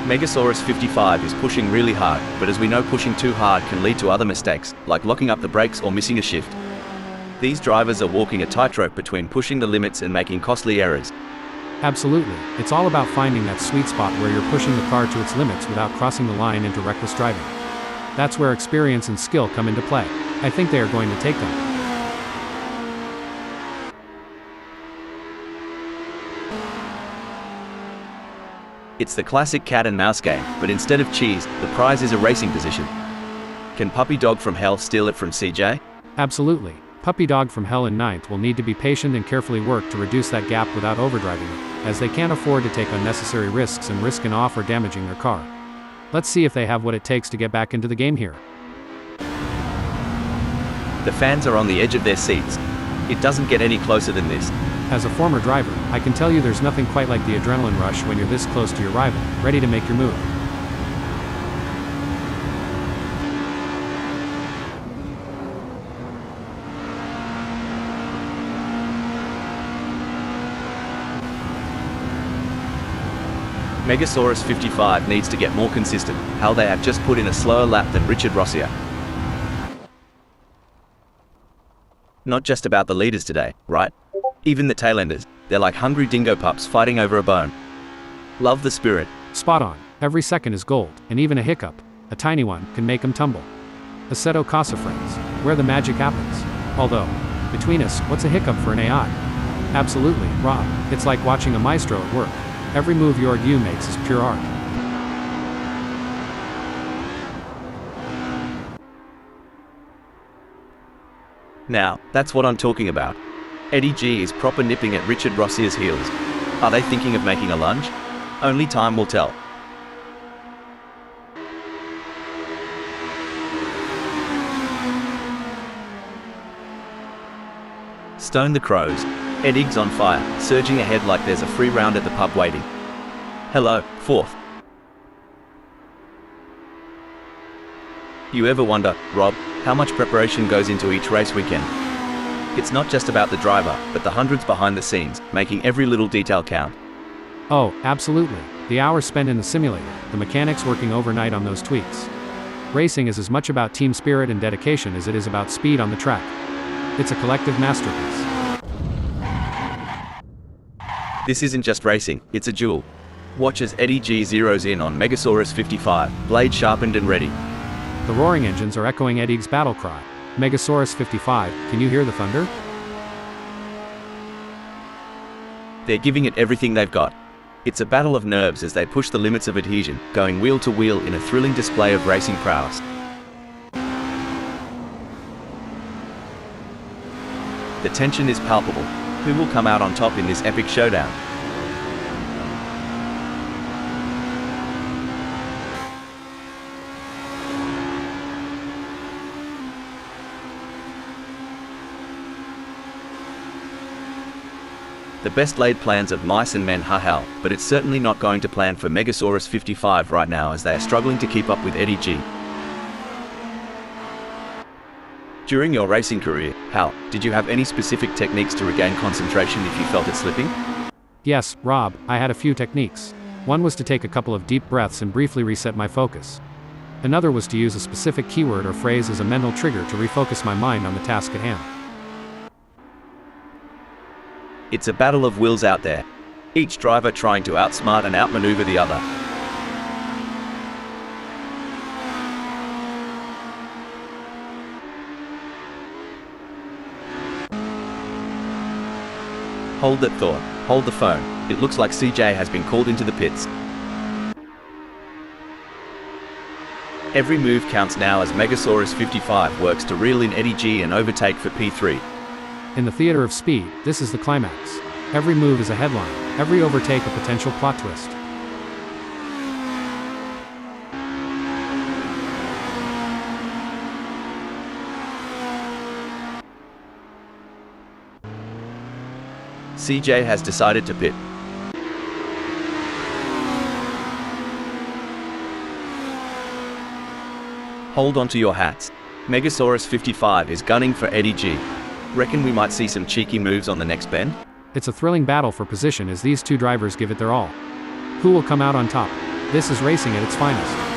Megasaurus 55 is pushing really hard, but as we know, pushing too hard can lead to other mistakes, like locking up the brakes or missing a shift. These drivers are walking a tightrope between pushing the limits and making costly errors. Absolutely. It's all about finding that sweet spot where you're pushing the car to its limits without crossing the line into reckless driving. That's where experience and skill come into play. I think they are going to take them. It's the classic cat and mouse game, but instead of cheese, the prize is a racing position. Can Puppy Dog from Hell steal it from CJ? Absolutely. Puppy Dog from Hell in 9th will need to be patient and carefully work to reduce that gap without overdriving it, as they can't afford to take unnecessary risks and risk an off or damaging their car. Let's see if they have what it takes to get back into the game here. The fans are on the edge of their seats. It doesn't get any closer than this. As a former driver, I can tell you there's nothing quite like the adrenaline rush when you're this close to your rival, ready to make your move. Megasaurus 55 needs to get more consistent. Hell, they have just put in a slower lap than Richard Rossier. Not just about the leaders today, right? Even the tailenders, they're like hungry dingo pups fighting over a bone. Love the spirit. Spot on. Every second is gold, and even a hiccup, a tiny one, can make them tumble. Assetto Corsa, where the magic happens. Although, between us, what's a hiccup for an AI? Absolutely, Rob. It's like watching a maestro at work. Every move your U makes is pure art. Now, that's what I'm talking about. Eddie G is proper nipping at Richard Rossia's heels. Are they thinking of making a lunge? Only time will tell. Stone the crows. Eddie's on fire, surging ahead like there's a free round at the pub waiting. Hello, fourth. You ever wonder, Rob, how much preparation goes into each race weekend? It's not just about the driver, but the hundreds behind the scenes, making every little detail count. Oh, absolutely. The hours spent in the simulator, the mechanics working overnight on those tweaks. Racing is as much about team spirit and dedication as it is about speed on the track. It's a collective masterpiece. This isn't just racing, it's a duel. Watch as Eddie G zeroes in on Megasaurus 55, blade sharpened and ready. The roaring engines are echoing Eddie's battle cry. Megasaurus 55, can you hear the thunder? They're giving it everything they've got. It's a battle of nerves as they push the limits of adhesion, going wheel to wheel in a thrilling display of racing prowess. The tension is palpable. Who will come out on top in this epic showdown? The best laid plans of mice and men are hell, but it's certainly not going to plan for Megasaurus 55 right now as they are struggling to keep up with Eddie G. During your racing career, Hal, did you have any specific techniques to regain concentration if you felt it slipping? Yes, Rob, I had a few techniques. One was to take a couple of deep breaths and briefly reset my focus. Another was to use a specific keyword or phrase as a mental trigger to refocus my mind on the task at hand. It's a battle of wills out there. Each driver trying to outsmart and outmaneuver the other. Hold that thought. Hold the phone. It looks like CJ has been called into the pits. Every move counts now as Megasaurus 55 works to reel in Eddie G and overtake for P3. In the theater of speed, this is the climax. Every move is a headline, every overtake a potential plot twist. CJ has decided to pit. Hold on to your hats. Megasaurus 55 is gunning for Eddie G. Reckon we might see some cheeky moves on the next bend? It's a thrilling battle for position as these two drivers give it their all. Who will come out on top? This is racing at its finest.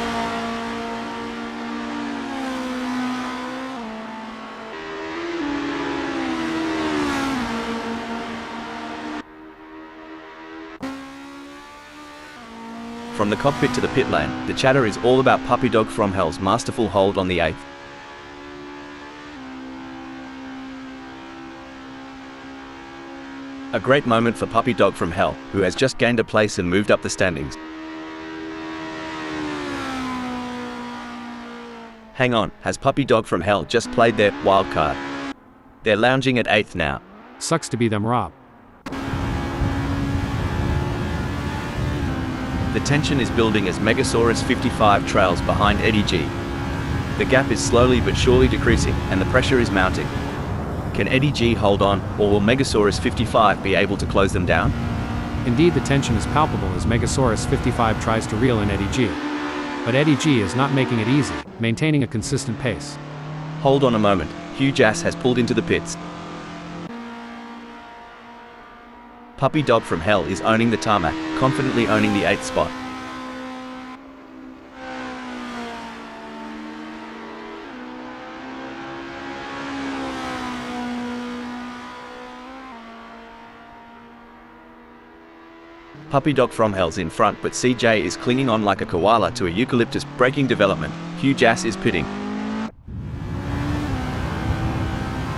From the cockpit to the pit lane, the chatter is all about Puppy Dog from Hell's masterful hold on the 8th. A great moment for Puppy Dog from Hell, who has just gained a place and moved up the standings. Hang on, has Puppy Dog from Hell just played their wild card? They're lounging at 8th now. Sucks to be them, Rob. The tension is building as Megasaurus 55 trails behind Eddie G. The gap is slowly but surely decreasing, and the pressure is mounting. Can Eddie G hold on, or will Megasaurus 55 be able to close them down? Indeed, the tension is palpable as Megasaurus 55 tries to reel in Eddie G. But Eddie G is not making it easy, maintaining a consistent pace. Hold on a moment, Huge Ass has pulled into the pits. Puppy Dog from Hell is owning the tarmac, confidently owning the 8th spot. Puppy Dog from Hell's in front, but CJ is clinging on like a koala to a eucalyptus, breaking development. Huge Ass is pitting.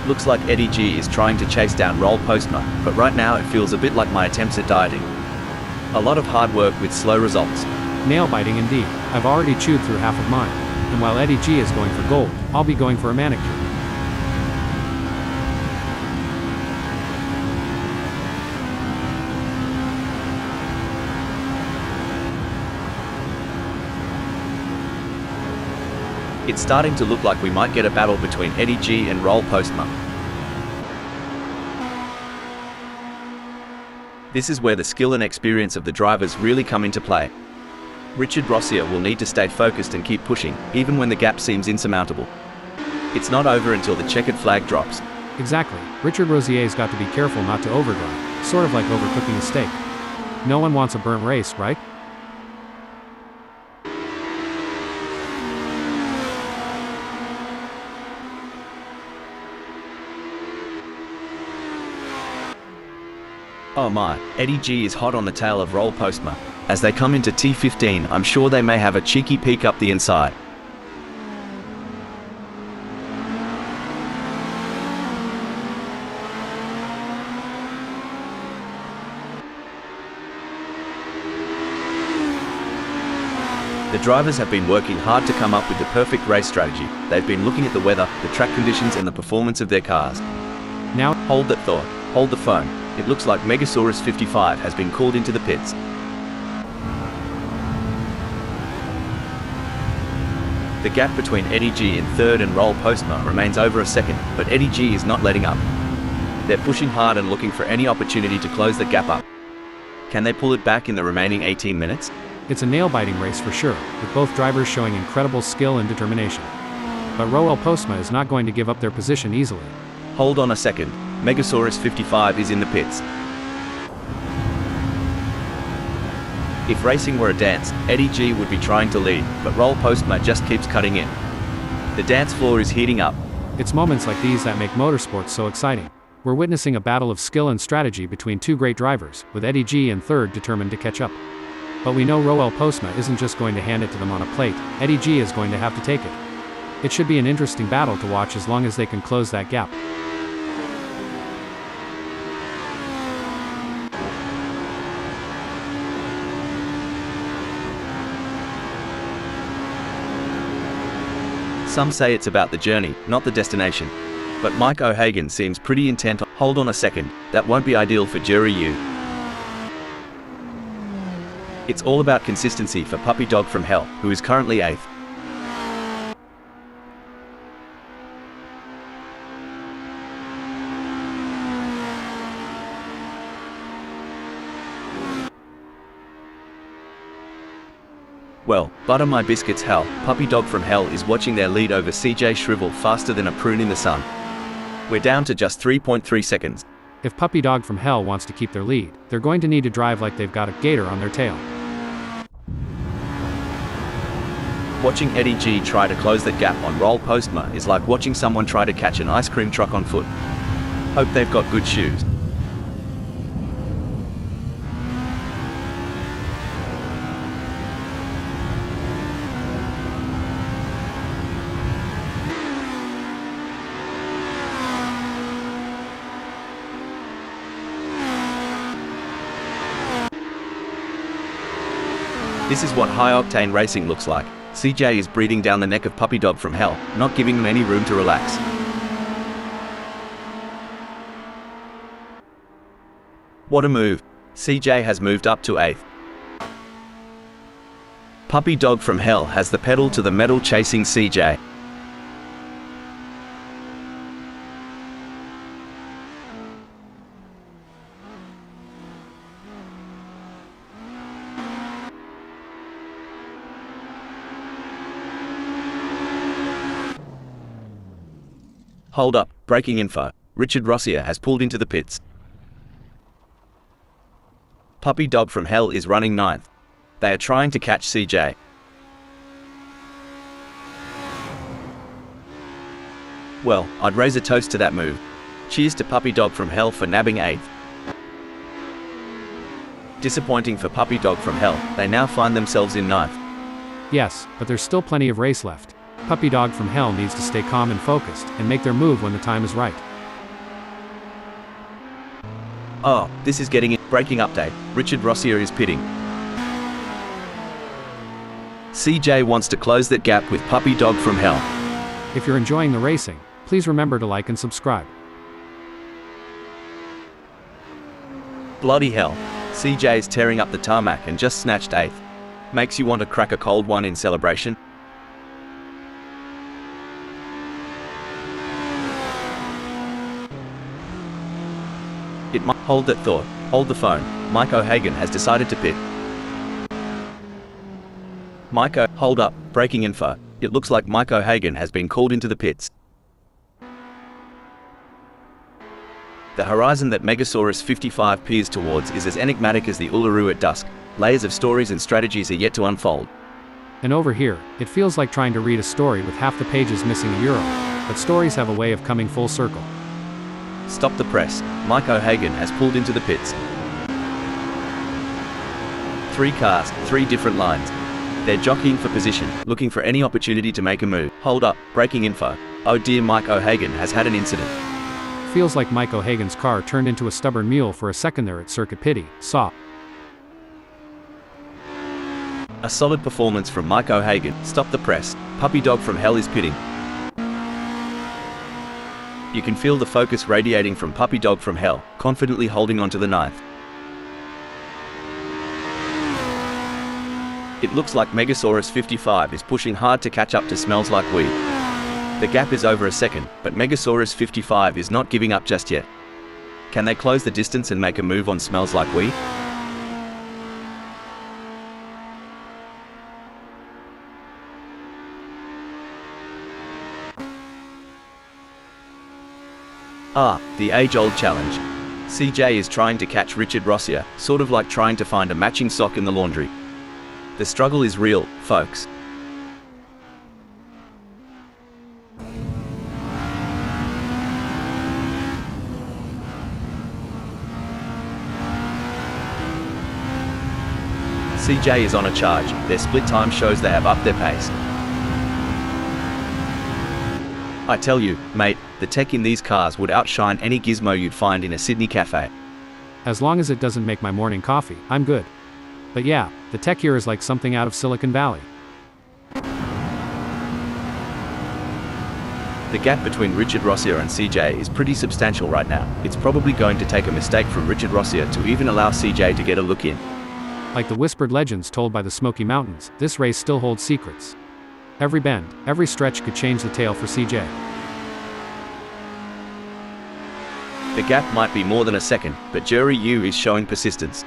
Looks like Eddie G is trying to chase down Roll Postma, but right now it feels a bit like my attempts at dieting. A lot of hard work with slow results. Nail-biting indeed. I've already chewed through half of mine. And while Eddie G is going for gold, I'll be going for a manicure. It's starting to look like we might get a battle between Eddie G and Roll Postma. This is where the skill and experience of the drivers really come into play. Richard Rossier will need to stay focused and keep pushing, even when the gap seems insurmountable. It's not over until the checkered flag drops. Exactly. Richard Rossier's got to be careful not to overdrive, sort of like overcooking a steak. No one wants a burnt race, right? Oh my, Eddie G is hot on the tail of Roll Postma. As they come into T15, I'm sure they may have a cheeky peek up the inside. The drivers have been working hard to come up with the perfect race strategy. They've been looking at the weather, the track conditions and the performance of their cars. Now, hold that thought, hold the phone. It looks like Megasaurus 55 has been called into the pits. The gap between Eddie G in third and Roll Postma remains over a second, but Eddie G is not letting up. They're pushing hard and looking for any opportunity to close the gap up. Can they pull it back in the remaining 18 minutes? it's a nail-biting race for sure, with both drivers showing incredible skill and determination. But Roel Postma is not going to give up their position easily. Hold on a second, Megasaurus 55 is in the pits. If racing were a dance, Eddie G would be trying to lead, but Roel Postma just keeps cutting in. The dance floor is heating up. It's moments like these that make motorsports so exciting. We're witnessing a battle of skill and strategy between two great drivers, with Eddie G in third determined to catch up. But we know Roel Postma isn't just going to hand it to them on a plate, Eddie G is going to have to take it. It should be an interesting battle to watch as long as they can close that gap. Some say it's about the journey, not the destination. But Mike O'Hagan seems pretty intent on, hold on a second, that won't be ideal for Jury U. It's all about consistency for Puppy Dog from Hell, who is currently 8th. Well, butter my biscuits hell, Puppy Dog from Hell is watching their lead over CJ shrivel faster than a prune in the sun. We're down to just 3.3 seconds. If Puppy Dog from Hell wants to keep their lead, they're going to need to drive like they've got a gator on their tail. Watching Eddie G try to close that gap on Roel Postma is like watching someone try to catch an ice cream truck on foot. Hope they've got good shoes. This is what high-octane racing looks like. CJ is breathing down the neck of Puppy Dog from Hell, not giving them any room to relax. What a move. CJ has moved up to 8th. Puppy Dog from Hell has the pedal to the metal chasing CJ. Hold up, breaking info. Richard Rossier has pulled into the pits. Puppy Dog from Hell is running 9th. They are trying to catch CJ. Well, I'd raise a toast to that move. Cheers to Puppy Dog from Hell for nabbing 8th. Disappointing for Puppy Dog from Hell, they now find themselves in 9th. Yes, but there's still plenty of race left. Puppy Dog from Hell needs to stay calm and focused, and make their move when the time is right. Oh, this is getting it. Breaking update. Richard Rossier is pitting. CJ wants to close that gap with Puppy Dog from Hell. If you're enjoying the racing, please remember to like and subscribe. Bloody hell. CJ is tearing up the tarmac and just snatched 8th. Makes you want to crack a cold one in celebration. It might hold that thought. Hold the phone. Mike O'Hagan has decided to pit. Mike hold up. Breaking info. It looks like Mike O'Hagan has been called into the pits. The horizon that Megasaurus 55 peers towards is as enigmatic as the Uluru at dusk. Layers of stories and strategies are yet to unfold. And over here, it feels like trying to read a story with half the pages missing a euro, but stories have a way of coming full circle. Stop the press. Mike O'Hagan has pulled into the pits. 3 cars, 3 different lines. They're jockeying for position, looking for any opportunity to make a move. Hold up, breaking info. Oh dear, Mike O'Hagan has had an incident. Feels like Mike O'Hagan's car turned into a stubborn mule for a second there at Circuit Piddy. Saw. A solid performance from Mike O'Hagan. Stop the press. Puppy Dog from Hell is pitting. You can feel the focus radiating from Puppy Dog from Hell, confidently holding onto the 9th. It looks like Megasaurus 55 is pushing hard to catch up to Smells Like Weed. The gap is over a second, but Megasaurus 55 is not giving up just yet. Can they close the distance and make a move on Smells Like Weed? The age-old challenge. CJ is trying to catch Richard Rossier, sort of like trying to find a matching sock in the laundry. The struggle is real, folks. CJ is on a charge. Their split time shows they have upped their pace. I tell you, mate, the tech in these cars would outshine any gizmo you'd find in a Sydney cafe. As long as it doesn't make my morning coffee, I'm good. But yeah, the tech here is like something out of Silicon Valley. The gap between Richard Rossier and CJ is pretty substantial right now. It's probably going to take a mistake from Richard Rossier to even allow CJ to get a look in. Like the whispered legends told by the Smoky Mountains, this race still holds secrets. Every bend, every stretch could change the tale for CJ. The gap might be more than a second, but Jerry Yu is showing persistence.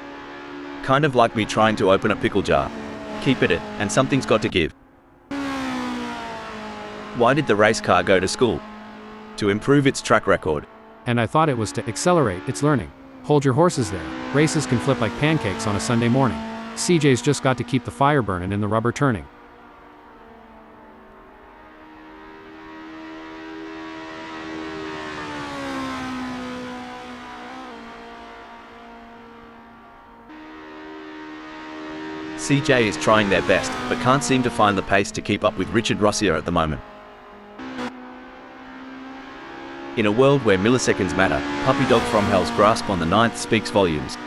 Kind of like me trying to open a pickle jar. Keep at it, and something's got to give. Why did the race car go to school? To improve its track record. And I thought it was to accelerate its learning. Hold your horses there. Races can flip like pancakes on a Sunday morning. CJ's just got to keep the fire burning and the rubber turning. CJ is trying their best, but can't seem to find the pace to keep up with Richard Rossier at the moment. In a world where milliseconds matter, Puppy Dog from Hell's grasp on the 9th speaks volumes.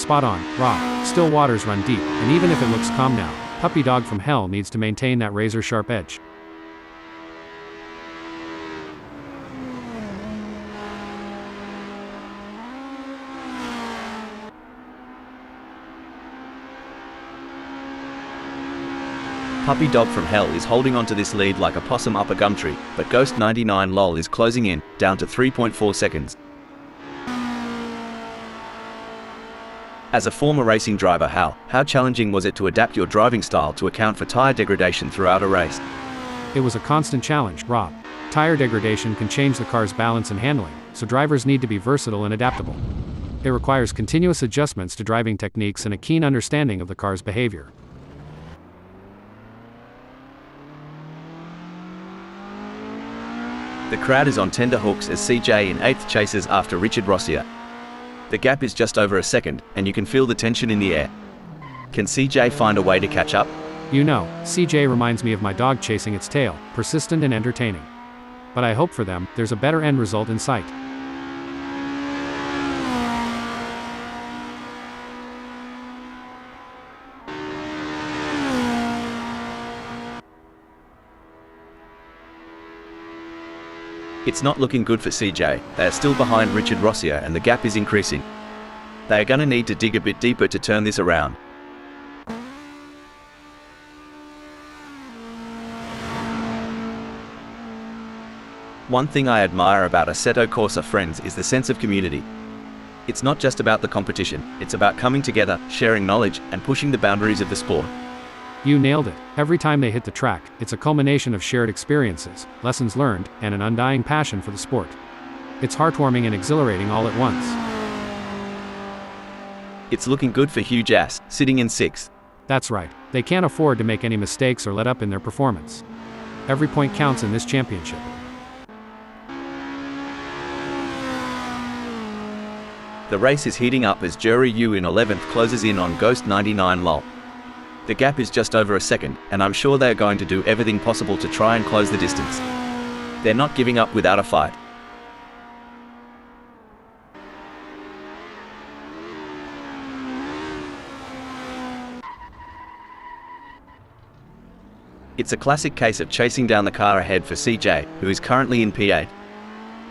Spot on, raw. Still waters run deep, and even if it looks calm now, Puppy Dog from Hell needs to maintain that razor-sharp edge. Puppy Dog from Hell is holding onto this lead like a possum up a gum tree, but Ghost 99 LOL is closing in, down to 3.4 seconds. As a former racing driver, how challenging was it to adapt your driving style to account for tire degradation throughout a race? It was a constant challenge, Rob. Tire degradation can change the car's balance and handling, so drivers need to be versatile and adaptable. It requires continuous adjustments to driving techniques and a keen understanding of the car's behavior. The crowd is on tender hooks as CJ in 8th chases after Richard Rossier. The gap is just over a second, and you can feel the tension in the air. Can CJ find a way to catch up? You know, CJ reminds me of my dog chasing its tail, persistent and entertaining. But I hope for them, there's a better end result in sight. It's not looking good for CJ. They are still behind Richard Rossier and the gap is increasing. They are going to need to dig a bit deeper to turn this around. One thing I admire about Assetto Corsa Friends is the sense of community. It's not just about the competition, it's about coming together, sharing knowledge, and pushing the boundaries of the sport. You nailed it. Every time they hit the track, it's a culmination of shared experiences, lessons learned, and an undying passion for the sport. It's heartwarming and exhilarating all at once. It's looking good for Hugh Jass, sitting in 6th. That's right. They can't afford to make any mistakes or let up in their performance. Every point counts in this championship. The race is heating up as Jury Yu in 11th closes in on Ghost 99 lol. The gap is just over a second, and I'm sure they're going to do everything possible to try and close the distance. They're not giving up without a fight. It's a classic case of chasing down the car ahead for CJ, who is currently in P8.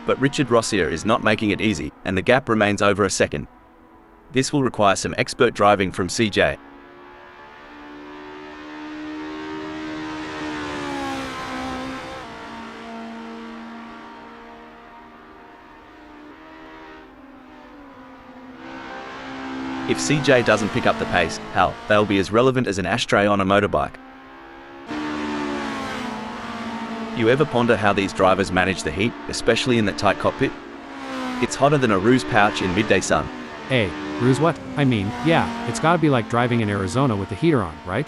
But Richard Rossier is not making it easy, and the gap remains over a second. This will require some expert driving from CJ. If CJ doesn't pick up the pace, hell, they'll be as relevant as an ashtray on a motorbike. You ever ponder how these drivers manage the heat, especially in the tight cockpit? It's hotter than a ruse pouch in midday sun. Hey, ruse what? I mean, yeah, it's gotta be like driving in Arizona with the heater on, right?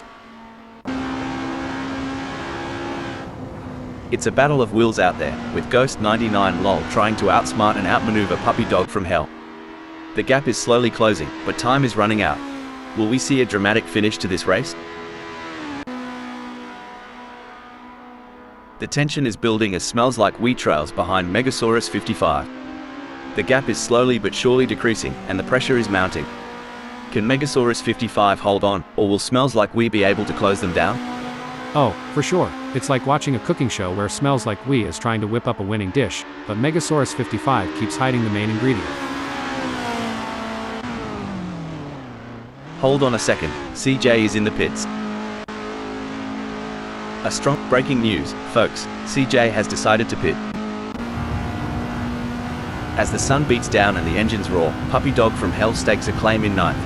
It's a battle of wills out there, with Ghost 99 lol trying to outsmart and outmaneuver Puppy Dog from Hell. The gap is slowly closing, but time is running out. Will we see a dramatic finish to this race? The tension is building as Smells Like We trails behind Megasaurus 55. The gap is slowly but surely decreasing, and the pressure is mounting. Can Megasaurus 55 hold on, or will Smells Like We be able to close them down? Oh, for sure. It's like watching a cooking show where Smells Like We is trying to whip up a winning dish, but Megasaurus 55 keeps hiding the main ingredient. Hold on a second, CJ is in the pits. A strong breaking news, folks, CJ has decided to pit. As the sun beats down and the engines roar, Puppy Dog from Hell stakes a claim in 9th.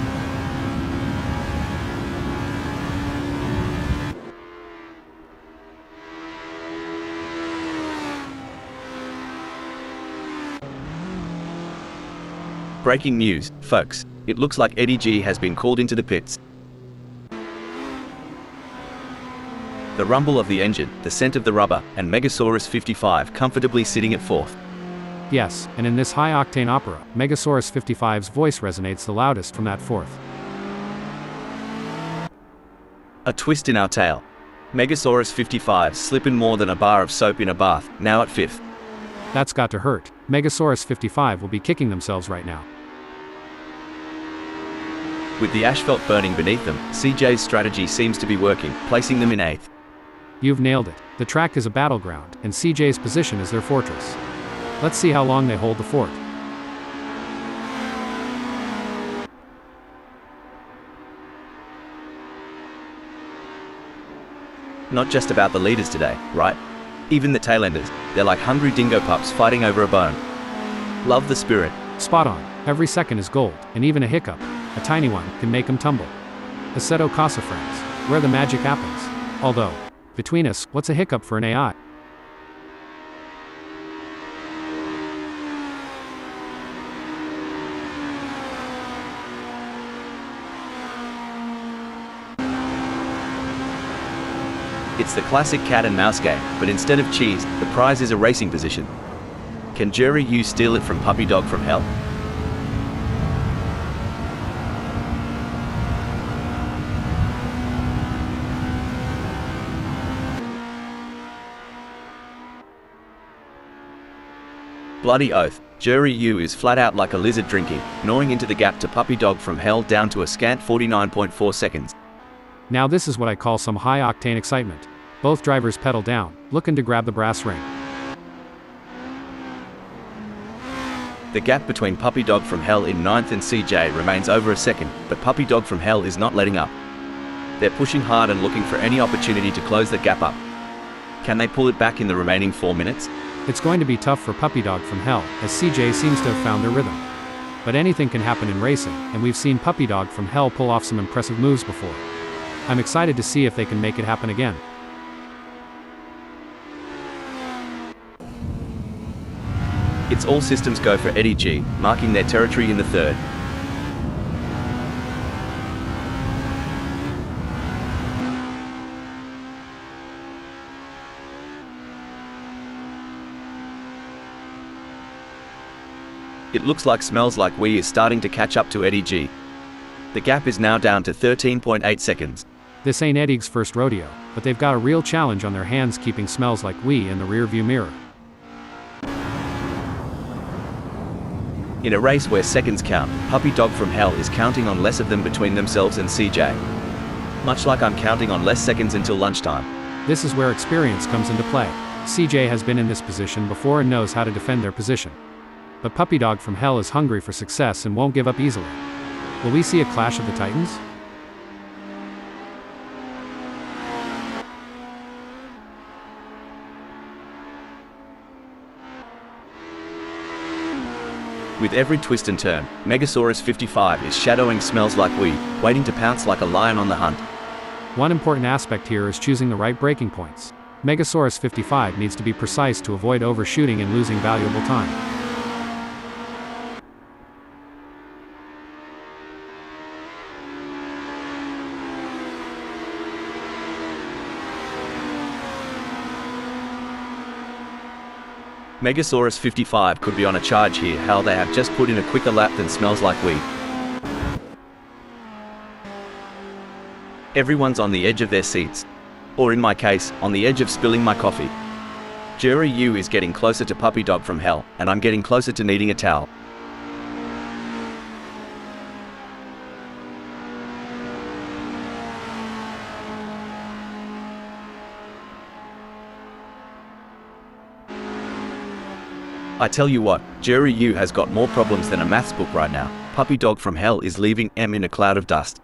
Breaking news, folks, it looks like Eddie G has been called into the pits. The rumble of the engine, the scent of the rubber, and Megasaurus 55 comfortably sitting at 4th. Yes, and in this high-octane opera, Megasaurus 55's voice resonates the loudest from that 4th. A twist in our tale. Megasaurus 55 slipping more than a bar of soap in a bath, now at 5th. That's got to hurt. Megasaurus 55 will be kicking themselves right now. With the asphalt burning beneath them, CJ's strategy seems to be working, placing them in 8th. You've nailed it. The track is a battleground, and CJ's position is their fortress. Let's see how long they hold the fort. Not just about the leaders today, right? Even the tailenders, they're like hungry dingo pups fighting over a bone. Love the spirit. Spot on. Every second is gold, and even a hiccup, a tiny one, can make them tumble. Assetto Corsa, where the magic happens. Although, between us, what's a hiccup for an AI? It's the classic cat and mouse game, but instead of cheese, the prize is a racing position. Can Jury Yu steal it from Puppy Dog from Hell? Bloody oath, Jury Yu is flat out like a lizard drinking, gnawing into the gap to Puppy Dog from Hell down to a scant 49.4 seconds. Now this is what I call some high-octane excitement. Both drivers pedal down, looking to grab the brass ring. The gap between Puppy Dog from Hell in 9th and CJ remains over a second, but Puppy Dog from Hell is not letting up. They're pushing hard and looking for any opportunity to close the gap up. Can they pull it back in the remaining 4 minutes? It's going to be tough for Puppy Dog from Hell, as CJ seems to have found their rhythm. But anything can happen in racing, and we've seen Puppy Dog from Hell pull off some impressive moves before. I'm excited to see if they can make it happen again. It's all systems go for Eddie G, marking their territory in the third. It looks like Smells Like We is starting to catch up to Eddie G. The gap is now down to 13.8 seconds. This ain't Eddie's first rodeo, but they've got a real challenge on their hands keeping Smells Like We in the rearview mirror. In a race where seconds count, Puppy Dog from Hell is counting on less of them between themselves and CJ. Much like I'm counting on less seconds until lunchtime. This is where experience comes into play. CJ has been in this position before and knows how to defend their position. But Puppy Dog from Hell is hungry for success and won't give up easily. Will we see a clash of the Titans? With every twist and turn, Megasaurus55 is shadowing Smells Like We, waiting to pounce like a lion on the hunt. One important aspect here is choosing the right braking points. Megasaurus55 needs to be precise to avoid overshooting and losing valuable time. Megasaurus55 could be on a charge here. How they have just put in a quicker lap than Smells Like We. Everyone's on the edge of their seats. Or in my case, on the edge of spilling my coffee. Jury U is getting closer to Puppy Dog from Hell, and I'm getting closer to needing a towel. I tell you what, Jury U has got more problems than a maths book right now. Puppy Dog from Hell is leaving M in a cloud of dust.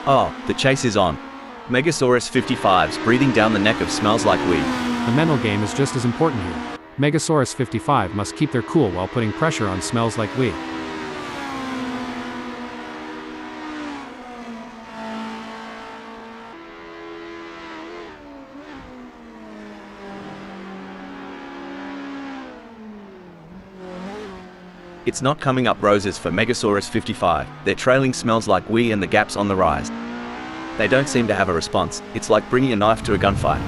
Oh, the chase is on. Megasaurus55's breathing down the neck of Smells Like We. The mental game is just as important here. Megasaurus55 must keep their cool while putting pressure on Smells Like We. It's not coming up roses for Megasaurus55. They're trailing Smells Like We and the gap's on the rise. They don't seem to have a response. It's like bringing a knife to a gunfight.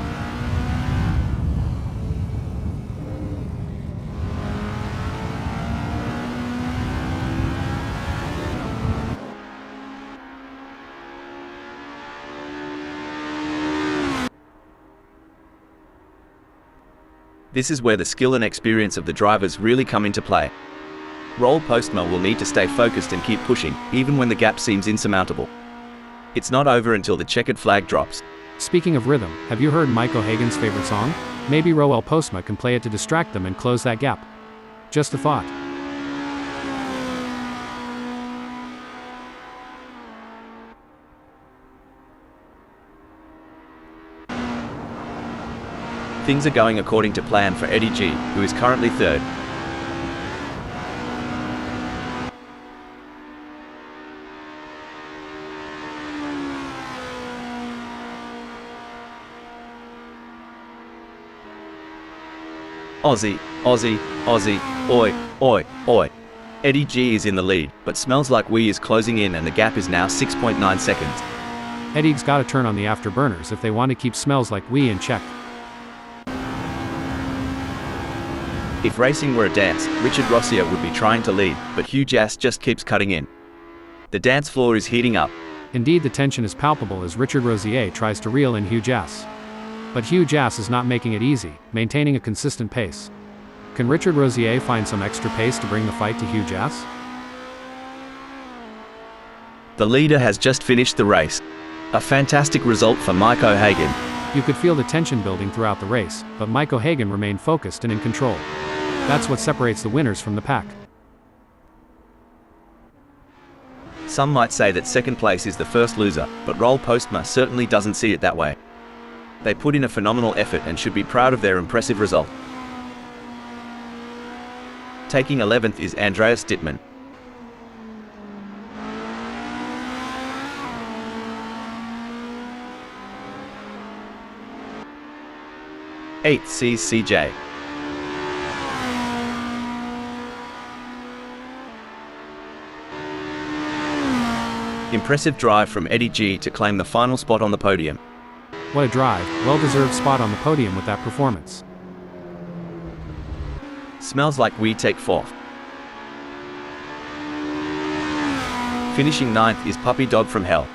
This is where the skill and experience of the drivers really come into play. Roll Postma will need to stay focused and keep pushing, even when the gap seems insurmountable. It's not over until the checkered flag drops. Speaking of rhythm, have you heard Mike O'Hagan's favorite song? Maybe Roel Postma can play it to distract them and close that gap. Just a thought. Things are going according to plan for Eddie G, who is currently third. Aussie, Aussie, Aussie, oi, oi, oi. Eddie G is in the lead, but Smells Like We is closing in and the gap is now 6.9 seconds. Eddie's gotta turn on the afterburners if they want to keep Smells Like We in check. If racing were a dance, Richard Rossier would be trying to lead, but Hugh Jass just keeps cutting in. The dance floor is heating up. Indeed, the tension is palpable as Richard Rossier tries to reel in Hugh Jass. But Hugh Jass is not making it easy, maintaining a consistent pace. Can Richard Rossier find some extra pace to bring the fight to Hugh Jass? The leader has just finished the race. A fantastic result for Mike O'Hagan. You could feel the tension building throughout the race, but Mike O'Hagan remained focused and in control. That's what separates the winners from the pack. Some might say that second place is the first loser, but Roll Postma certainly doesn't see it that way. They put in a phenomenal effort and should be proud of their impressive result. Taking 11th is Andreas Dittmann. Eighth sees CJ. Impressive drive from Eddie G to claim the final spot on the podium. What a drive, well-deserved spot on the podium with that performance. Smells like we take 4th. Finishing 9th is Puppy Dog from Hell.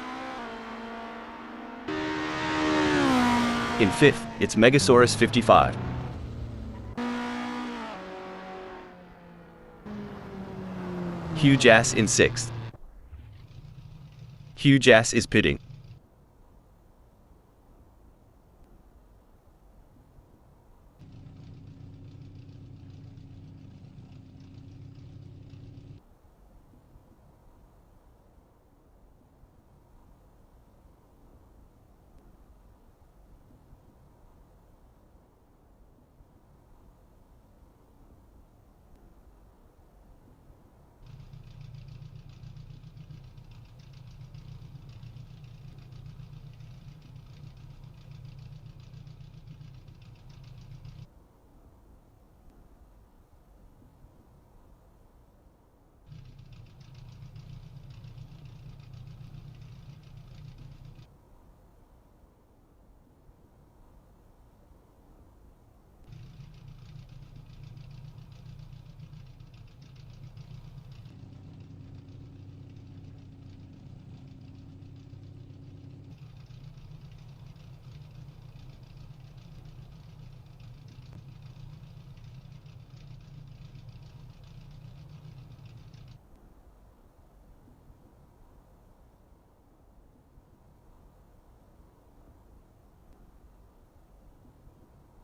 In 5th, it's Megasaurus 55. Huge Ass in 6th. Huge Ass is Piddy.